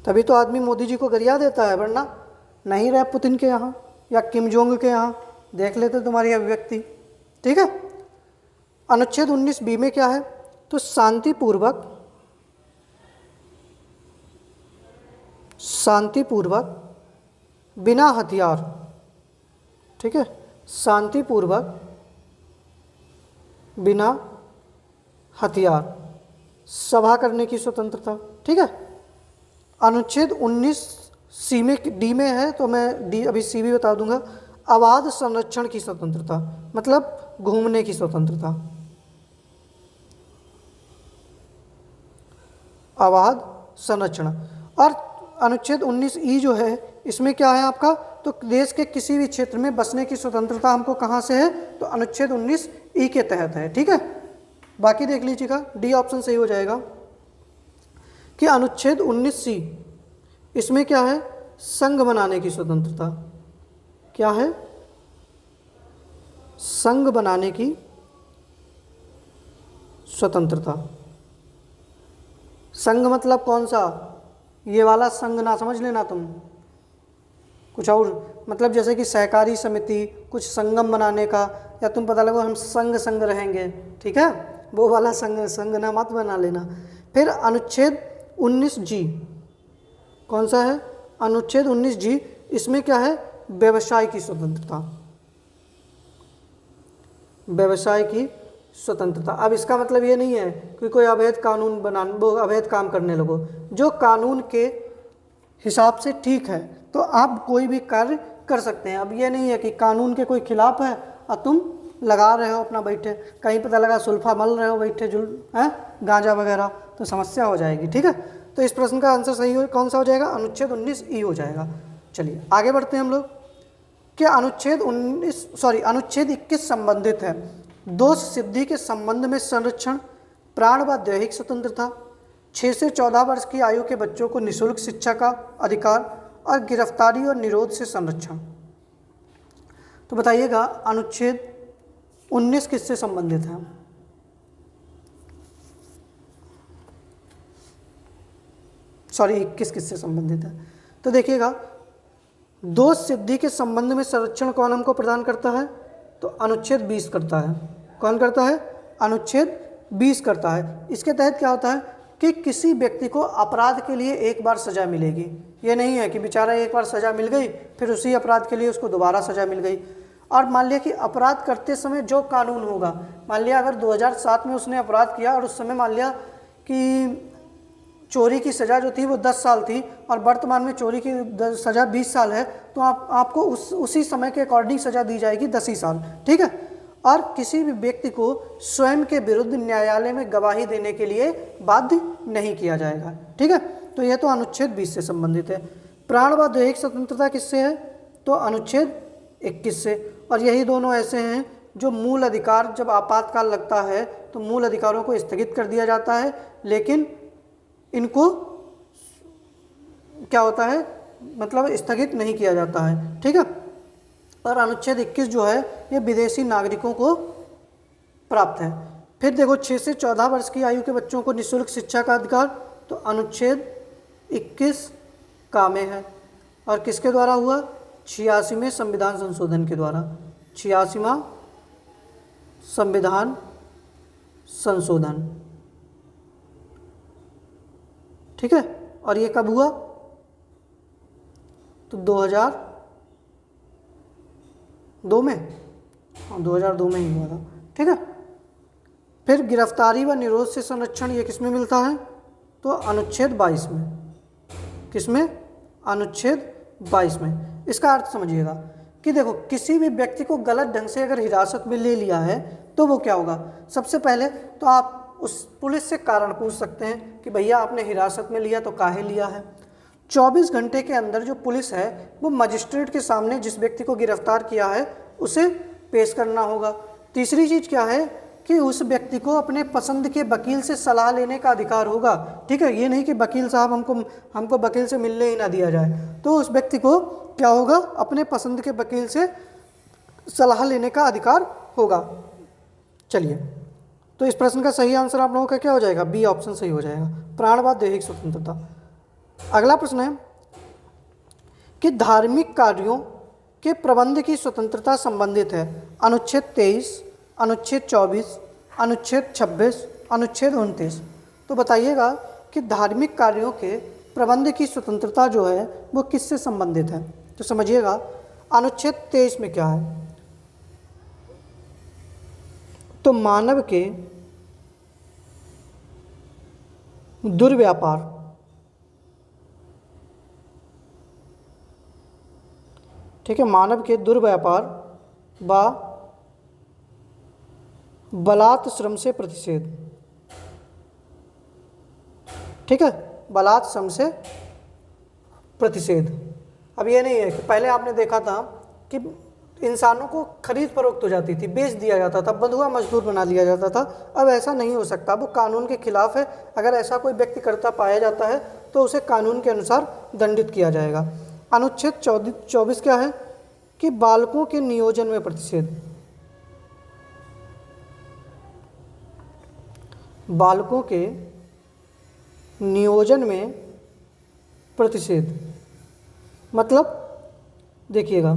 तभी तो आदमी मोदी जी को गरिया देता है, वरना नहीं रहे पुतिन के यहाँ या किम जोंग के यहाँ देख लेते तुम्हारी अभिव्यक्ति। ठीक है। अनुच्छेद 19 बी में क्या है, तो शांतिपूर्वक बिना हथियार, ठीक है, शांतिपूर्वक बिना हथियार सभा करने की स्वतंत्रता, ठीक है। अनुच्छेद 19 सी में डी में है, तो मैं डी अभी सी भी बता दूंगा। अबाध संरक्षण की स्वतंत्रता, मतलब घूमने की स्वतंत्रता, अबाध संरक्षण। और अनुच्छेद 19 ई जो है, इसमें क्या है आपका, तो देश के किसी भी क्षेत्र में बसने की स्वतंत्रता हमको कहाँ से है, तो अनुच्छेद 19 ई के तहत है, ठीक है। बाकी देख लीजिएगा, डी ऑप्शन सही हो जाएगा कि अनुच्छेद 19 सी, इसमें क्या है, संघ बनाने की स्वतंत्रता, क्या है, संघ बनाने की स्वतंत्रता। संघ मतलब कौन सा, ये वाला संघ ना समझ लेना तुम, कुछ और, मतलब जैसे कि सहकारी समिति, कुछ संगम बनाने का, या तुम पता लगो हम संग रहेंगे, ठीक है, वो वाला संघ ना मत बना लेना। फिर अनुच्छेद 19 जी, कौन सा है, अनुच्छेद 19 जी, इसमें क्या है, व्यवसाय की स्वतंत्रता, व्यवसाय की स्वतंत्रता। अब इसका मतलब ये नहीं है कि कोई अवैध कानून वो अवैध काम करने लगो, जो कानून के हिसाब से ठीक है तो आप कोई भी कार्य कर सकते हैं। अब ये नहीं है कि कानून के कोई खिलाफ है और तुम लगा रहे हो अपना बैठे, कहीं पता लगा सुल्फा मल रहे हो बैठे गांजा वगैरह, तो समस्या हो जाएगी, ठीक है। तो इस प्रश्न का आंसर सही कौन सा हो जाएगा, अनुच्छेद 19 ई हो जाएगा। चलिए आगे बढ़ते हैं हम लोग। क्या अनुच्छेद 21 संबंधित है, दोष सिद्धि के संबंध में संरक्षण, प्राण व दैहिक स्वतंत्रता, 6 से 14 वर्ष की आयु के बच्चों को निःशुल्क शिक्षा का अधिकार और गिरफ्तारी और निरोध से संरक्षण। तो बताइएगा अनुच्छेद 19 किससे संबंधित है, सॉरी 21 किससे संबंधित है। तो देखिएगा, दोष सिद्धि के संबंध में संरक्षण कौन हमको प्रदान करता है, तो अनुच्छेद 20 करता है। कौन करता है, अनुच्छेद 20 करता है। इसके तहत क्या होता है कि किसी व्यक्ति को अपराध के लिए एक बार सज़ा मिलेगी, ये नहीं है कि बेचारा एक बार सज़ा मिल गई फिर उसी अपराध के लिए उसको दोबारा सज़ा मिल गई। और मान लिया कि अपराध करते समय जो कानून होगा, मान लिया अगर 2007 में उसने अपराध किया और उस समय मान लिया कि चोरी की सज़ा जो थी वो 10 साल थी और वर्तमान में चोरी की सज़ा 20 साल है, तो आपको उसी समय के अकॉर्डिंग सज़ा दी जाएगी 10 ही साल, ठीक है। और किसी भी व्यक्ति को स्वयं के विरुद्ध न्यायालय में गवाही देने के लिए बाध्य नहीं किया जाएगा, ठीक है। तो यह तो अनुच्छेद 20 से संबंधित है। प्राण व दैहिक स्वतंत्रता किससे है, तो अनुच्छेद 21 से। और यही दोनों ऐसे हैं जो मूल अधिकार, जब आपातकाल लगता है तो मूल अधिकारों को स्थगित कर दिया जाता है, लेकिन इनको क्या होता है, मतलब स्थगित नहीं किया जाता है, ठीक है। और अनुच्छेद 21 जो है ये विदेशी नागरिकों को प्राप्त है। फिर देखो 6 से 14 वर्ष की आयु के बच्चों को निःशुल्क शिक्षा का अधिकार, तो अनुच्छेद 21 का में है। और किसके द्वारा हुआ, 86वें संविधान संशोधन के द्वारा, 86वां संविधान संशोधन, ठीक है। और ये कब हुआ, तो 2002 में, हाँ 2002 में ही हुआ था, ठीक है। फिर गिरफ्तारी व निरोध से संरक्षण ये किस में मिलता है, तो अनुच्छेद 22 में। किस में, अनुच्छेद 22 में। इसका अर्थ समझिएगा कि देखो किसी भी व्यक्ति को गलत ढंग से अगर हिरासत में ले लिया है तो वो क्या होगा, सबसे पहले तो आप उस पुलिस से कारण पूछ सकते हैं कि भैया आपने हिरासत में लिया तो काहे लिया है। 24 घंटे के अंदर जो पुलिस है वो मजिस्ट्रेट के सामने जिस व्यक्ति को गिरफ्तार किया है उसे पेश करना होगा। तीसरी चीज़ क्या है कि उस व्यक्ति को अपने पसंद के वकील से सलाह लेने का अधिकार होगा, ठीक है। ये नहीं कि वकील साहब हमको वकील से मिलने ही ना दिया जाए, तो उस व्यक्ति को क्या होगा, अपने पसंद के वकील से सलाह लेने का अधिकार होगा। चलिए, तो इस प्रश्न का सही आंसर आप लोगों का क्या हो जाएगा, बी ऑप्शन सही हो जाएगा, प्राण व दैहिक स्वतंत्रता। अगला प्रश्न है कि धार्मिक कार्यों के प्रबंध की स्वतंत्रता संबंधित है, अनुच्छेद 23 अनुच्छेद 24, अनुच्छेद 26, अनुच्छेद 29। तो बताइएगा कि धार्मिक कार्यों के प्रबंध की स्वतंत्रता जो है वो किससे संबंधित है। तो समझिएगा अनुच्छेद 23 में क्या है, तो मानव के दुर्व्यापार, ठीक है, मानव के दुर्व्यापार व बलात् श्रम से प्रतिषेध, ठीक है, बलात् श्रम से प्रतिषेध। अब ये नहीं है कि पहले आपने देखा था कि इंसानों को खरीद फरोख्त हो जाती थी, बेच दिया जाता था, बंधुआ मजदूर बना लिया जाता था। अब ऐसा नहीं हो सकता, वो कानून के खिलाफ है। अगर ऐसा कोई व्यक्ति करता पाया जाता है तो उसे कानून के अनुसार दंडित किया जाएगा। अनुच्छेद 24 क्या है कि बालकों के नियोजन में प्रतिषेध, बालकों के नियोजन में प्रतिषेध। मतलब देखिएगा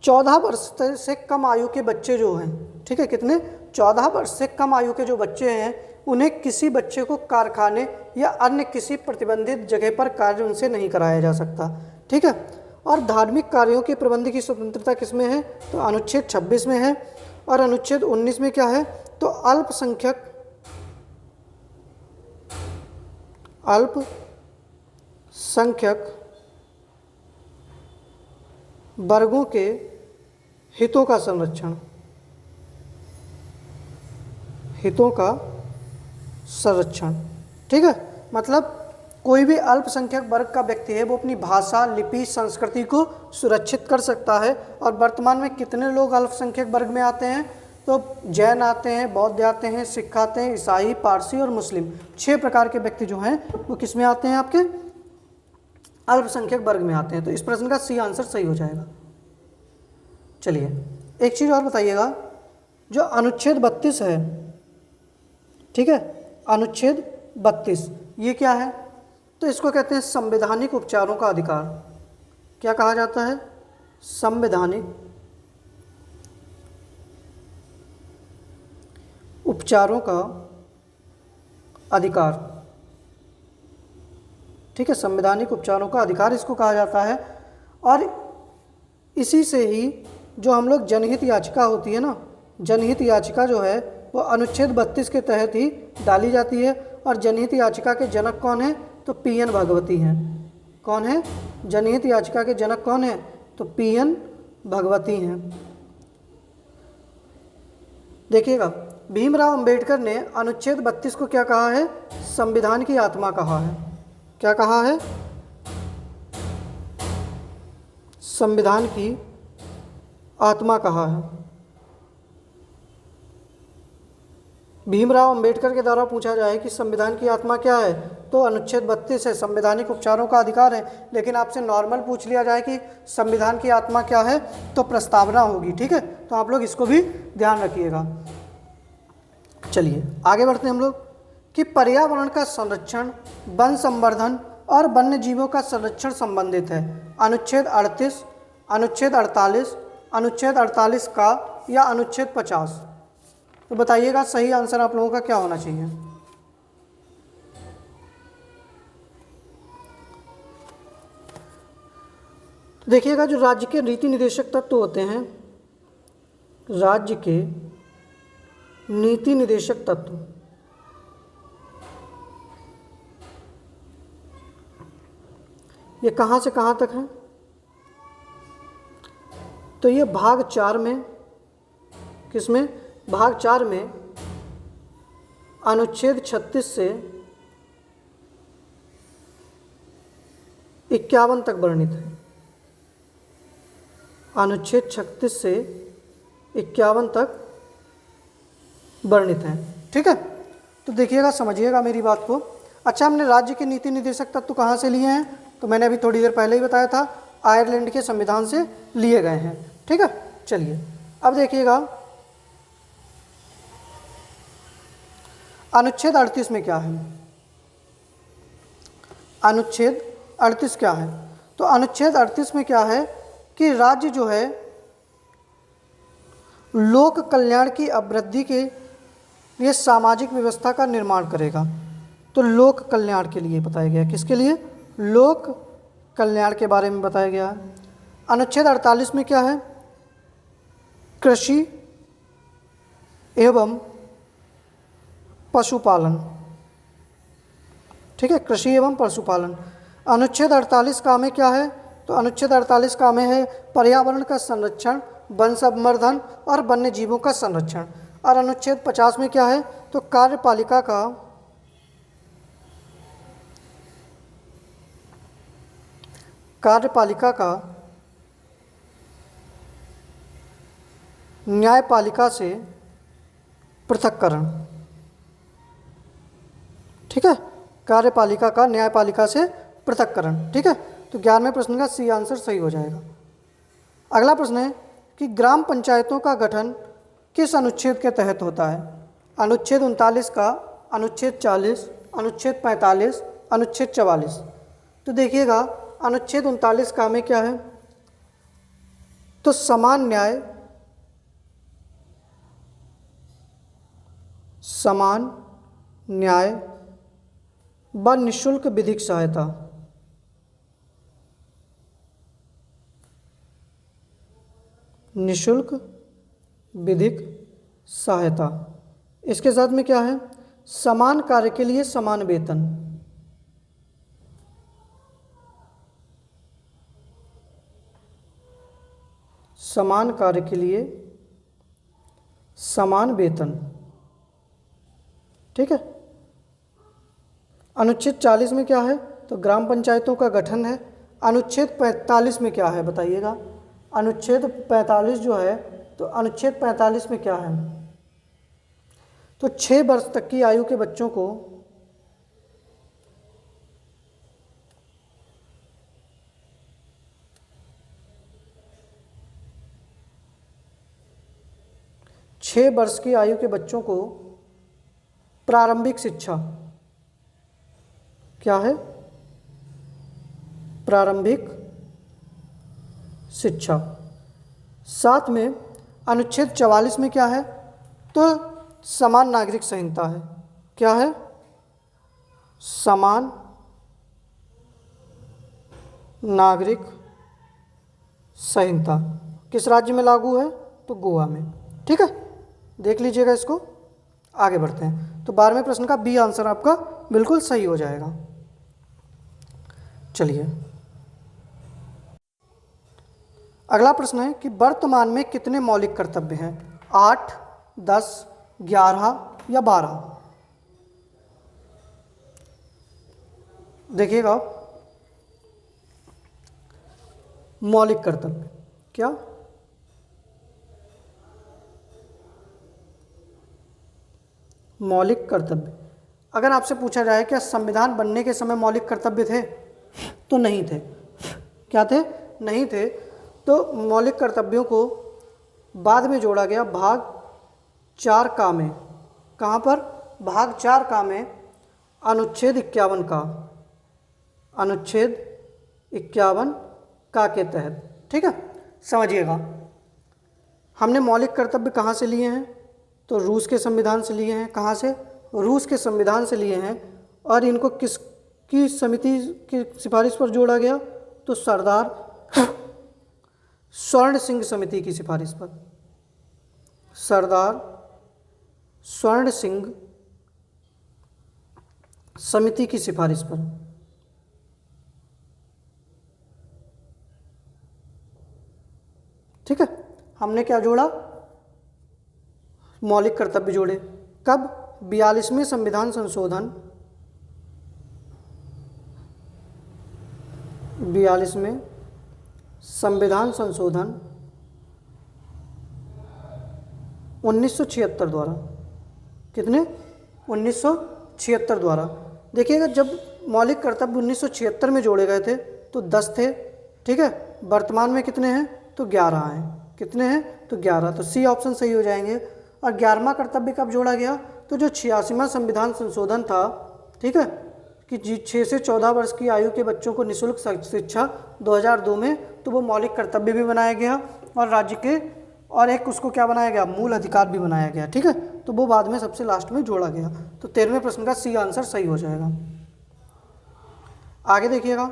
14 वर्ष से कम आयु के बच्चे जो हैं, ठीक है, कितने, 14 वर्ष से कम आयु के जो बच्चे हैं उन्हें किसी बच्चे को कारखाने या अन्य किसी प्रतिबंधित जगह पर कार्य उनसे नहीं कराया जा सकता, ठीक है। और धार्मिक कार्यों के प्रबंध की स्वतंत्रता किसमें है, तो अनुच्छेद 26 में है। और अनुच्छेद 19 में क्या है, तो अल्पसंख्यक वर्गों के हितों का संरक्षण, ठीक है। मतलब कोई भी अल्पसंख्यक वर्ग का व्यक्ति है वो अपनी भाषा, लिपि, संस्कृति को सुरक्षित कर सकता है। और वर्तमान में कितने लोग अल्पसंख्यक वर्ग में आते हैं, तो जैन आते हैं, बौद्ध आते हैं, सिख आते हैं, ईसाई, पारसी और मुस्लिम, 6 प्रकार के व्यक्ति जो हैं वो किस में आते हैं, आपके अल्पसंख्यक वर्ग में आते हैं। तो इस प्रश्न का सी आंसर सही हो जाएगा। चलिए एक चीज़ और बताइएगा, जो अनुच्छेद 32 है, ठीक है, अनुच्छेद 32 ये क्या है, तो इसको कहते हैं संवैधानिक उपचारों का अधिकार। क्या कहा जाता है, संवैधानिक उपचारों का अधिकार, ठीक है, संवैधानिक उपचारों का अधिकार इसको कहा जाता है। और इसी से ही जो हम लोग जनहित याचिका होती है ना, जनहित याचिका जो है वो अनुच्छेद 32 के तहत ही डाली जाती है। और जनहित याचिका के जनक कौन है, तो पी.एन. भगवती हैं। कौन है, जनहित याचिका के जनक कौन है, तो पी.एन. भगवती हैं। देखिएगा भीमराव अंबेडकर ने अनुच्छेद 32 को क्या कहा है, संविधान की आत्मा कहा है। क्या कहा है, संविधान की आत्मा कहा है। भीमराव अंबेडकर के द्वारा पूछा जाए कि संविधान की आत्मा क्या है, तो अनुच्छेद 32 है, संवैधानिक उपचारों का अधिकार है। लेकिन आपसे नॉर्मल पूछ लिया जाए कि संविधान की आत्मा क्या है, तो प्रस्तावना होगी, ठीक है। तो आप लोग इसको भी ध्यान रखिएगा। चलिए आगे बढ़ते हैं हम लोग कि पर्यावरण का संरक्षण, वन संवर्धन और वन्य जीवों का संरक्षण संबंधित है। अनुच्छेद 38, अनुच्छेद 48, अनुच्छेद 48 का या अनुच्छेद 50। तो बताइएगा सही आंसर आप लोगों का क्या होना चाहिए। तो देखिएगा जो राज्य के नीति निदेशक तत्व होते हैं, राज्य के नीति निदेशक तत्व, ये कहाँ से कहाँ तक है, तो ये भाग 4 में, किसमें, भाग 4 में अनुच्छेद 36 से 51 तक वर्णित है। अनुच्छेद 36 से 51 तक वर्णित है, ठीक है। तो देखिएगा, समझिएगा मेरी बात को। अच्छा, हमने राज्य के नीति निदेशक तत्व कहाँ से लिए हैं, तो मैंने अभी थोड़ी देर पहले ही बताया था, आयरलैंड के संविधान से लिए गए हैं, ठीक है। चलिए अब देखिएगा अनुच्छेद 38 में क्या है, अनुच्छेद 38 क्या है, तो अनुच्छेद 38 में क्या है कि राज्य जो है लोक कल्याण की अभिवृद्धि के लिए सामाजिक व्यवस्था का निर्माण करेगा। तो लोक कल्याण के लिए बताया गया, किसके लिए? लोक कल्याण के बारे में बताया गया है। अनुच्छेद 48 में क्या है? कृषि एवं पशुपालन। ठीक है, कृषि एवं पशुपालन। अनुच्छेद 48 का में क्या है? तो अनुच्छेद 48 का में है पर्यावरण का संरक्षण, वन संवर्धन और वन्य जीवों का संरक्षण। और अनुच्छेद 50 में क्या है? तो कार्यपालिका का न्यायपालिका से पृथक्करण। ठीक है, कार्यपालिका का न्यायपालिका से पृथक्करण। ठीक है, तो 11वें प्रश्न का सी आंसर सही हो जाएगा। अगला प्रश्न है कि ग्राम पंचायतों का गठन किस अनुच्छेद के तहत होता है? अनुच्छेद 39 का, अनुच्छेद 40, अनुच्छेद 45, अनुच्छेद 44। तो देखिएगा अनुच्छेद 39 का में क्या है? तो समान न्याय व निःशुल्क विधिक सहायता। निःशुल्क विधिक सहायता। इसके साथ में क्या है? समान कार्य के लिए समान वेतन। समान कार्य के लिए समान वेतन। ठीक है। अनुच्छेद 40 में क्या है? तो ग्राम पंचायतों का गठन है। अनुच्छेद 45 में क्या है बताइएगा? अनुच्छेद 45 जो है, तो अनुच्छेद 45 में क्या है? तो 6 वर्ष तक की आयु के बच्चों को 6 वर्ष की आयु के बच्चों को प्रारंभिक शिक्षा, क्या है? प्रारंभिक शिक्षा। साथ में अनुच्छेद 44 में क्या है? तो समान नागरिक संहिता है। क्या है? समान नागरिक संहिता। किस राज्य में लागू है? तो गोवा में। ठीक है, देख लीजिएगा इसको। आगे बढ़ते हैं। तो 12वें प्रश्न का बी आंसर आपका बिल्कुल सही हो जाएगा। चलिए, अगला प्रश्न है कि वर्तमान में कितने मौलिक कर्तव्य हैं? 8, 10, 11 या 12? देखिएगा, मौलिक कर्तव्य क्या? मौलिक कर्तव्य। अगर आपसे पूछा जाए क्या संविधान बनने के समय मौलिक कर्तव्य थे? तो नहीं थे। क्या थे? नहीं थे। तो मौलिक कर्तव्यों को बाद में जोड़ा गया भाग 4 का में। कहाँ पर? भाग 4 का में अनुच्छेद 51 का, अनुच्छेद 51 का के तहत। ठीक है, समझिएगा। हमने मौलिक कर्तव्य कहाँ से लिए हैं? तो रूस के संविधान से लिए हैं। कहाँ से? रूस के संविधान से लिए हैं। और इनको किसकी समिति की सिफारिश पर जोड़ा गया? तो सरदार स्वर्ण सिंह समिति की सिफारिश पर। सरदार स्वर्ण सिंह समिति की सिफारिश पर। ठीक है, हमने क्या जोड़ा? मौलिक कर्तव्य जोड़े। कब? 42वें संविधान संशोधन, 42वें संविधान संशोधन 1976 द्वारा। कितने? 1976 द्वारा। देखिएगा, जब मौलिक कर्तव्य 1976 में जोड़े गए थे तो 10 थे। ठीक है, वर्तमान में कितने हैं? तो 11 हैं। कितने हैं? तो 11। तो सी ऑप्शन सही हो जाएंगे। और 11वां कर्तव्य कब जोड़ा गया? तो जो 86वां संविधान संशोधन था, ठीक है, कि 6 से 14 वर्ष की आयु के बच्चों को निःशुल्क शिक्षा 2002 में, तो वो मौलिक कर्तव्य भी बनाया गया और राज्य के और एक उसको क्या बनाया गया, मूल अधिकार भी बनाया गया। ठीक है, तो वो बाद में सबसे लास्ट में जोड़ा गया। तो 13वें प्रश्न का सी आंसर सही हो जाएगा। आगे देखिएगा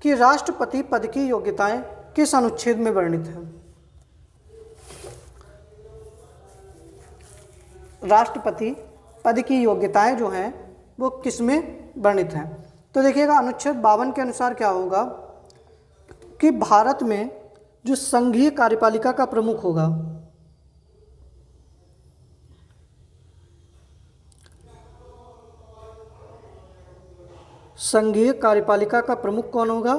कि राष्ट्रपति पद की योग्यताएं किस अनुच्छेद में वर्णित है। राष्ट्रपति पद की योग्यताएं जो हैं वो किस में वर्णित हैं। तो देखिएगा अनुच्छेद 52 के अनुसार क्या होगा कि भारत में जो संघीय कार्यपालिका का प्रमुख होगा, संघीय कार्यपालिका का प्रमुख कौन होगा,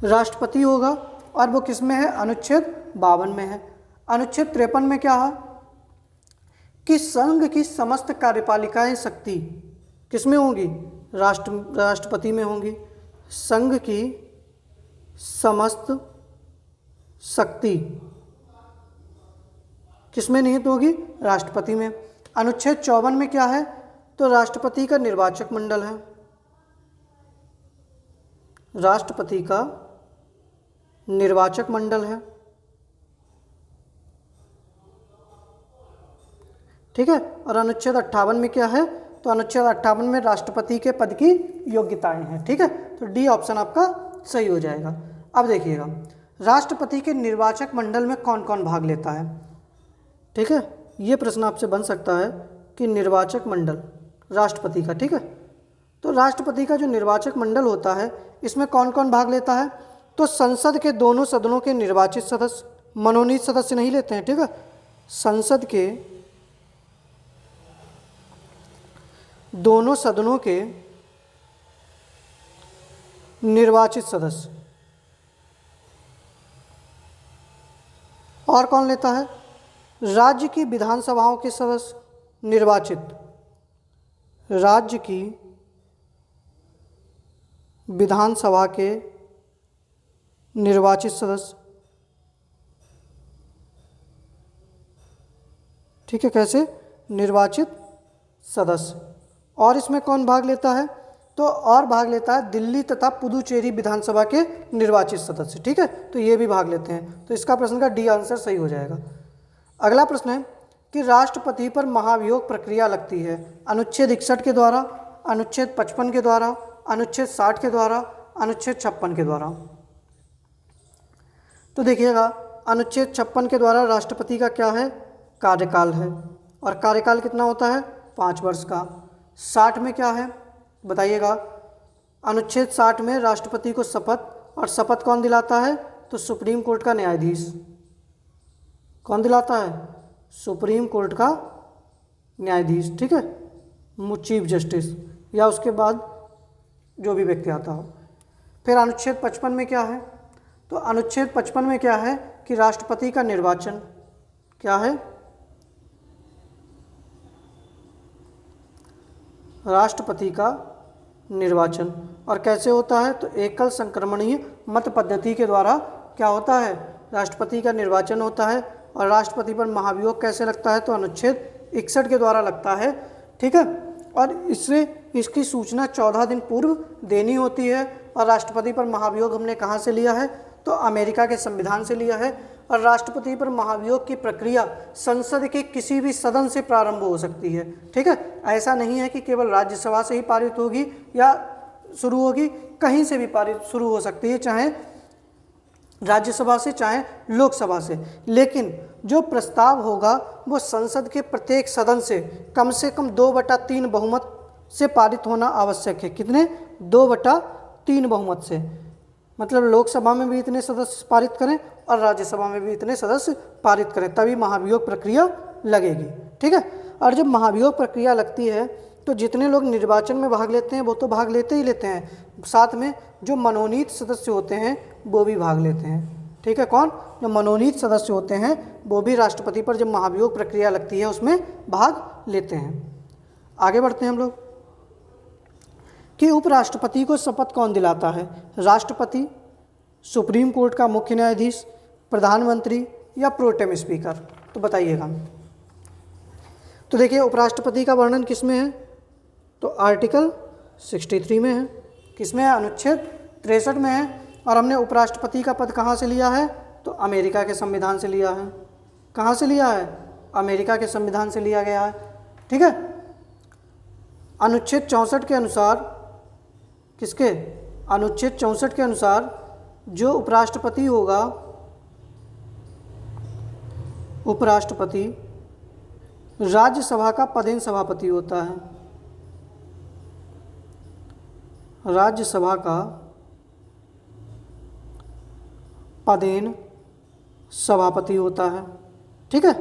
राष्ट्रपति होगा। और वो किस में है, अनुच्छेद 52 में है। अनुच्छेद 53 में क्या है कि संघ की समस्त कार्यपालिकाएं शक्ति किस में होंगी, राष्ट्रपति में होंगी। संघ की समस्त शक्ति किस में निहित होगी, राष्ट्रपति में। अनुच्छेद 54 में क्या है, तो राष्ट्रपति का निर्वाचक मंडल है, राष्ट्रपति का निर्वाचक मंडल है। ठीक है, और अनुच्छेद 58 में क्या है, तो अनुच्छेद 58 में राष्ट्रपति के पद की योग्यताएं हैं। ठीक है, तो डी ऑप्शन आपका सही हो जाएगा। अब देखिएगा राष्ट्रपति के निर्वाचक मंडल में कौन कौन भाग लेता है। ठीक है, ये प्रश्न आपसे बन सकता है कि निर्वाचक मंडल राष्ट्रपति का। ठीक है, तो राष्ट्रपति का जो निर्वाचक मंडल होता है इसमें कौन कौन भाग लेता है, तो संसद के दोनों सदनों के निर्वाचित सदस्य, मनोनीत सदस्य नहीं लेते हैं। ठीक है, संसद के दोनों सदनों के निर्वाचित सदस्य। और कौन लेता है, राज्य की विधानसभाओं के सदस्य निर्वाचित, राज्य की विधानसभा के निर्वाचित सदस्य। ठीक है, कैसे, निर्वाचित सदस्य। और इसमें कौन भाग लेता है, तो और भाग लेता है दिल्ली तथा पुदुचेरी विधानसभा के निर्वाचित सदस्य। ठीक है, तो ये भी भाग लेते हैं। तो इसका प्रश्न का डी आंसर सही हो जाएगा। अगला प्रश्न है कि राष्ट्रपति पर महाभियोग प्रक्रिया लगती है अनुच्छेद 61 के द्वारा, अनुच्छेद 55 के द्वारा, अनुच्छेद 60 के द्वारा, अनुच्छेद 56 के द्वारा। तो देखिएगा अनुच्छेद 56 के द्वारा राष्ट्रपति का क्या है, कार्यकाल है, और कार्यकाल कितना होता है, 5 वर्ष का। 60 में क्या है बताइएगा, अनुच्छेद 60 में राष्ट्रपति को शपथ, और शपथ कौन दिलाता है, तो सुप्रीम कोर्ट का न्यायाधीश। कौन दिलाता है, सुप्रीम कोर्ट का न्यायाधीश। ठीक है, चीफ जस्टिस, या उसके बाद जो भी व्यक्ति आता हो। फिर अनुच्छेद 55 में क्या है, तो अनुच्छेद 55 में क्या है कि राष्ट्रपति का निर्वाचन क्या है, राष्ट्रपति का निर्वाचन। और कैसे होता है, तो एकल संक्रमणीय मत पद्धति के द्वारा क्या होता है, राष्ट्रपति का निर्वाचन होता है। और राष्ट्रपति पर महाभियोग कैसे लगता है, तो अनुच्छेद 61 के द्वारा लगता है। ठीक है, और इसकी सूचना 14 दिन पूर्व देनी होती है। और राष्ट्रपति पर महाभियोग हमने कहाँ से लिया है, तो अमेरिका के संविधान से लिया है। और राष्ट्रपति पर महाभियोग की प्रक्रिया संसद के किसी भी सदन से प्रारंभ हो सकती है। ठीक है, ऐसा नहीं है कि केवल राज्यसभा से ही पारित होगी या शुरू होगी, कहीं से भी पारित शुरू हो सकती है, चाहे राज्यसभा से चाहे लोकसभा से। लेकिन जो प्रस्ताव होगा वो संसद के प्रत्येक सदन से कम 2/3 बहुमत से पारित होना आवश्यक है। कितने, 2/3 बहुमत से। मतलब लोकसभा में भी इतने सदस्य पारित करें और राज्यसभा में भी इतने सदस्य पारित करें, तभी महाभियोग प्रक्रिया लगेगी। ठीक है, और जब महाभियोग प्रक्रिया लगती है तो जितने लोग निर्वाचन में भाग लेते हैं वो तो भाग लेते ही लेते हैं, साथ में जो मनोनीत सदस्य होते हैं वो भी भाग लेते हैं। ठीक है, कौन, जो मनोनीत सदस्य होते हैं वो भी राष्ट्रपति पर जब महाभियोग प्रक्रिया लगती है उसमें भाग लेते हैं। आगे बढ़ते हैं हम लोग कि उपराष्ट्रपति को शपथ कौन दिलाता है, राष्ट्रपति, सुप्रीम कोर्ट का मुख्य न्यायाधीश, प्रधानमंत्री या प्रोटेम स्पीकर। तो बताइएगा। तो देखिए उपराष्ट्रपति का वर्णन किस में है, तो आर्टिकल 63 में है। किस में है, अनुच्छेद 63 में है। और हमने उपराष्ट्रपति का पद कहाँ से लिया है, तो अमेरिका के संविधान से लिया है। कहाँ से लिया है? अमेरिका के संविधान से लिया गया है। ठीक है। अनुच्छेद 64 के अनुसार, किसके? अनुच्छेद 64 के अनुसार जो उपराष्ट्रपति होगा, उपराष्ट्रपति राज्यसभा का पदेन सभापति होता है। राज्यसभा का पदेन सभापति होता है। ठीक है।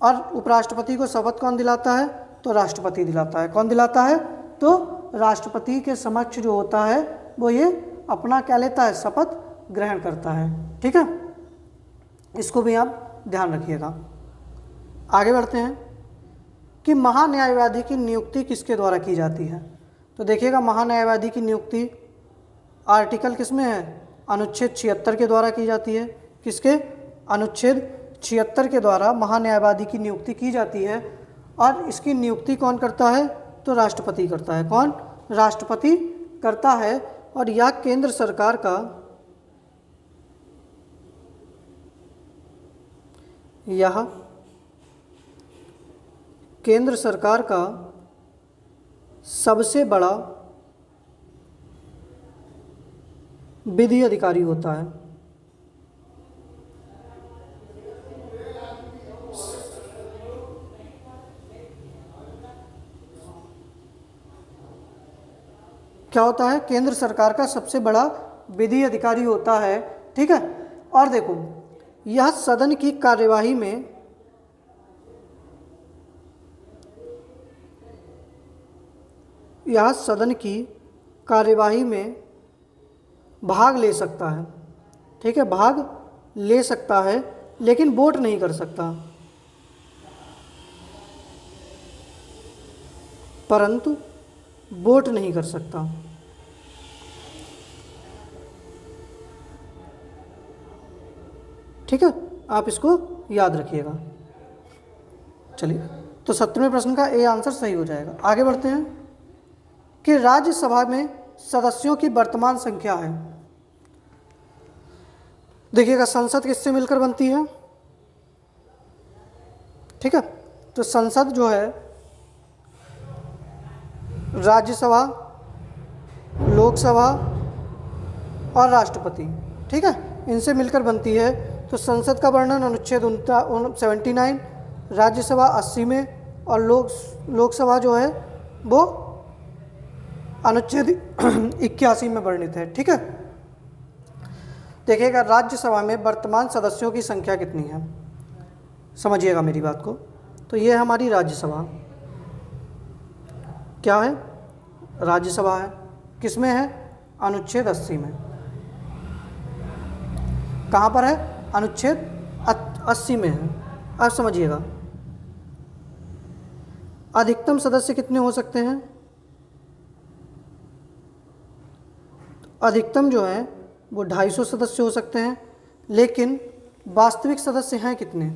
और उपराष्ट्रपति को शपथ कौन दिलाता है? तो राष्ट्रपति दिलाता है। कौन दिलाता है? तो राष्ट्रपति के समक्ष जो होता है वो ये अपना क्या लेता है? शपथ ग्रहण करता है। ठीक है। इसको भी आप ध्यान रखिएगा। आगे बढ़ते हैं कि महान्यायवादी की नियुक्ति किसके द्वारा की जाती है? तो देखिएगा, महान्यायवादी की नियुक्ति आर्टिकल किसमें है? अनुच्छेद 76 के द्वारा की जाती है। किसके? अनुच्छेद 76 के द्वारा महान्यायवादी की नियुक्ति की जाती है। और इसकी नियुक्ति कौन करता है? तो राष्ट्रपति करता है। कौन? राष्ट्रपति करता है। और यह केंद्र सरकार का, यह केंद्र सरकार का सबसे बड़ा विधि अधिकारी होता है। क्या होता है? केंद्र सरकार का सबसे बड़ा विधि अधिकारी होता है। ठीक है। और देखो, यह सदन की कार्यवाही में भाग ले सकता है। ठीक है, भाग ले सकता है लेकिन वोट नहीं कर सकता, परंतु वोट नहीं कर सकता। ठीक है, आप इसको याद रखिएगा। चलिए, तो 17वें प्रश्न का ए आंसर सही हो जाएगा। आगे बढ़ते हैं कि राज्यसभा में सदस्यों की वर्तमान संख्या है। देखिएगा, संसद किससे मिलकर बनती है? ठीक है, तो संसद जो है राज्यसभा, लोकसभा और राष्ट्रपति, ठीक है, इनसे मिलकर बनती है। तो संसद का वर्णन अनुच्छेद 79, राज्यसभा 80 में और लोकसभा जो है वो अनुच्छेद 81 में वर्णित है। ठीक है। देखिएगा, राज्यसभा में वर्तमान सदस्यों की संख्या कितनी है? समझिएगा मेरी बात को। तो ये हमारी राज्यसभा क्या है? राज्यसभा है। किस में है? अनुच्छेद 80 में। कहाँ पर है? अनुच्छेद 80 में है। अब समझिएगा, अधिकतम सदस्य कितने हो सकते हैं? अधिकतम जो है वो 250 सदस्य हो सकते हैं, लेकिन वास्तविक सदस्य हैं कितने?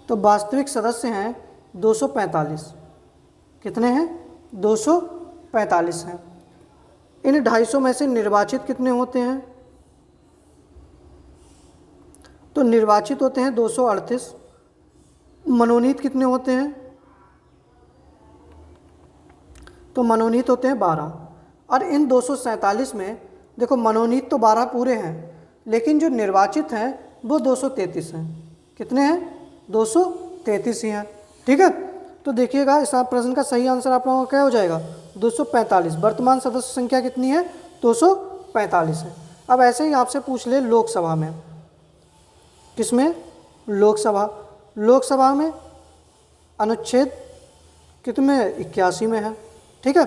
तो वास्तविक सदस्य हैं 245। कितने हैं? 245 हैं। इन 250 में से निर्वाचित कितने होते हैं? तो निर्वाचित होते हैं 238। मनोनीत कितने होते हैं? तो मनोनीत होते हैं 12। और इन 247 में देखो, मनोनीत तो 12 पूरे हैं, लेकिन जो निर्वाचित हैं वो 233 हैं। कितने हैं? 233 ही हैं। ठीक है, तो देखिएगा, इस प्रश्न का सही आंसर आप लोगों का क्या हो जाएगा? 245। वर्तमान सदस्य संख्या कितनी है? 245 है। अब ऐसे ही आपसे पूछ ले लोकसभा में। किसमें? लोकसभा। लोकसभा में अनुच्छेद कितने? 81 में है। ठीक है,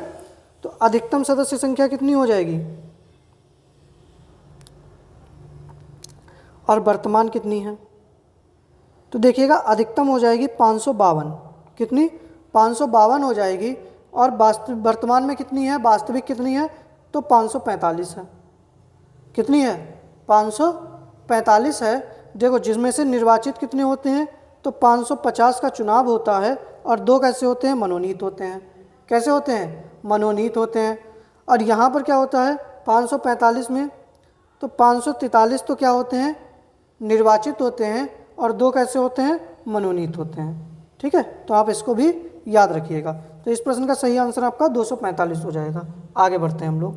तो अधिकतम सदस्य संख्या कितनी हो जाएगी और वर्तमान कितनी है? तो देखिएगा, अधिकतम हो जाएगी 552। कितनी? 552 हो जाएगी। और वर्तमान में कितनी है? वास्तविक कितनी है? तो 545 है। कितनी है? 545 है। देखो, जिसमें से निर्वाचित कितने होते हैं? तो 550 का चुनाव होता है और 2 कैसे होते हैं? मनोनीत होते हैं। कैसे होते हैं? मनोनीत होते हैं। और यहाँ पर क्या होता है? 545 में तो 543 तो क्या होते हैं, निर्वाचित होते हैं, और 2 कैसे होते हैं, मनोनीत होते हैं। ठीक है, तो आप इसको भी याद रखिएगा। तो इस प्रश्न का सही आंसर आपका 245 हो जाएगा। आगे बढ़ते हैं हम लोग।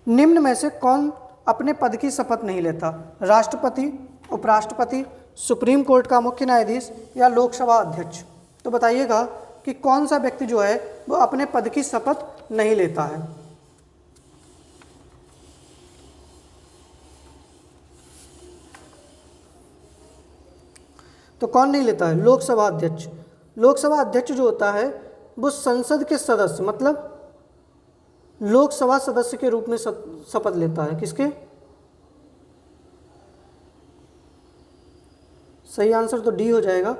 निम्न में से कौन अपने पद की शपथ नहीं लेता? राष्ट्रपति, उपराष्ट्रपति, सुप्रीम कोर्ट का मुख्य न्यायाधीश या लोकसभा अध्यक्ष? तो बताइएगा कि कौन सा व्यक्ति जो है वो अपने पद की शपथ नहीं लेता है। तो कौन नहीं लेता है? लोकसभा अध्यक्ष। लोकसभा अध्यक्ष जो होता है वो संसद के सदस्य, मतलब लोकसभा सदस्य के रूप में शपथ लेता है। किसके? सही आंसर तो डी हो जाएगा।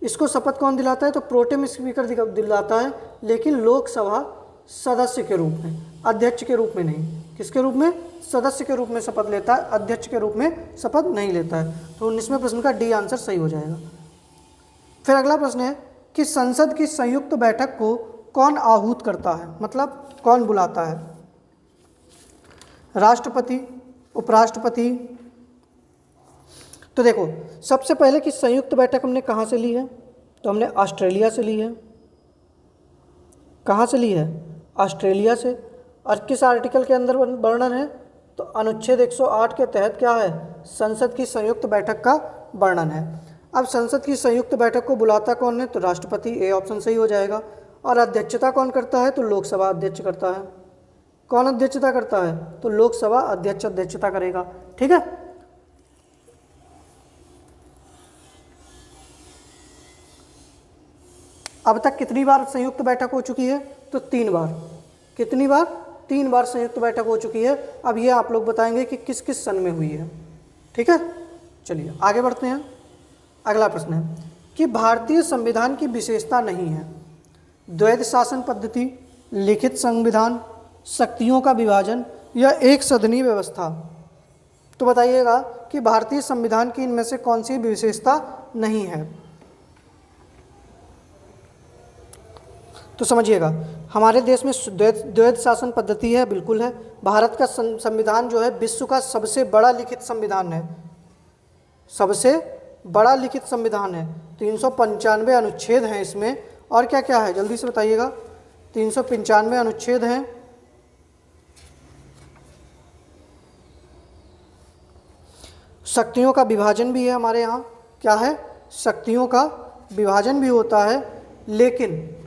इसको शपथ कौन दिलाता है? तो प्रोटेम स्पीकर दिलाता है, लेकिन लोकसभा सदस्य के रूप में, अध्यक्ष के रूप में नहीं। किसके रूप में? सदस्य के रूप में शपथ लेता है, अध्यक्ष के रूप में शपथ नहीं लेता है। तो 19वें प्रश्न का डी आंसर सही हो जाएगा। फिर अगला प्रश्न है कि संसद की संयुक्त बैठक को कौन आहूत करता है, मतलब कौन बुलाता है? राष्ट्रपति, उपराष्ट्रपति? तो देखो, सबसे पहले कि संयुक्त बैठक हमने कहाँ से ली है? तो हमने ऑस्ट्रेलिया से ली है। कहाँ से ली है? ऑस्ट्रेलिया से। और किस आर्टिकल के अंदर वर्णन है? तो अनुच्छेद 108 के तहत क्या है? संसद की संयुक्त बैठक का वर्णन है। अब संसद की संयुक्त बैठक को बुलाता कौन है? तो राष्ट्रपति, ए ऑप्शन सही हो जाएगा। और अध्यक्षता कौन करता है? तो लोकसभा अध्यक्ष करता है। कौन अध्यक्षता करता है? तो लोकसभा अध्यक्ष अध्यक्षता करेगा। ठीक है, अब तक कितनी बार संयुक्त बैठक हो चुकी है? तो 3 बार। कितनी बार? 3 बार संयुक्त बैठक हो चुकी है। अब ये आप लोग बताएंगे कि किस किस सन में हुई है। ठीक है, चलिए आगे बढ़ते हैं। अगला प्रश्न है कि भारतीय संविधान की विशेषता नहीं है? द्वैध शासन पद्धति, लिखित संविधान, शक्तियों का विभाजन या एक सदनीय व्यवस्था? तो बताइएगा कि भारतीय संविधान की इनमें से कौन सी विशेषता नहीं है? तो समझिएगा, हमारे देश में द्वैध शासन पद्धति है, बिल्कुल है। भारत का संविधान जो है विश्व का सबसे बड़ा लिखित संविधान है, सबसे बड़ा लिखित संविधान है। 395 अनुच्छेद हैं इसमें। और क्या क्या है जल्दी से बताइएगा? 395 अनुच्छेद हैं। शक्तियों का विभाजन भी है हमारे यहाँ। क्या है? शक्तियों का विभाजन भी होता है, लेकिन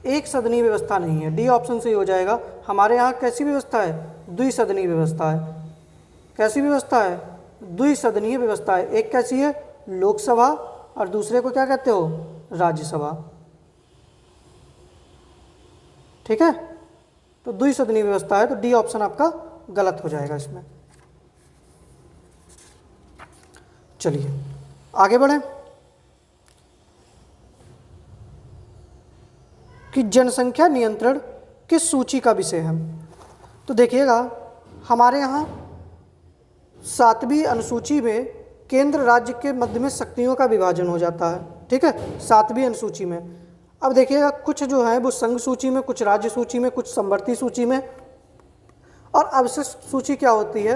एक सदनीय व्यवस्था नहीं है। डी ऑप्शन सही हो जाएगा। हमारे यहाँ कैसी व्यवस्था है? द्विसदनीय व्यवस्था है। कैसी व्यवस्था है? द्विसदनीय व्यवस्था है। एक कैसी है? लोकसभा, और दूसरे को क्या कहते हो? राज्यसभा। ठीक है, तो द्विसदनीय व्यवस्था है, तो डी ऑप्शन आपका गलत हो जाएगा इसमें। चलिए आगे बढ़ें कि जनसंख्या नियंत्रण किस सूची का विषय है? तो देखिएगा, हमारे यहाँ 7वीं अनुसूची में केंद्र राज्य के मध्य में शक्तियों का विभाजन हो जाता है। ठीक है, 7वीं अनुसूची में। अब देखिएगा, कुछ जो है वो संघ सूची में, कुछ राज्य सूची में, कुछ समवर्ती सूची में। और अवशिष्ट सूची क्या होती है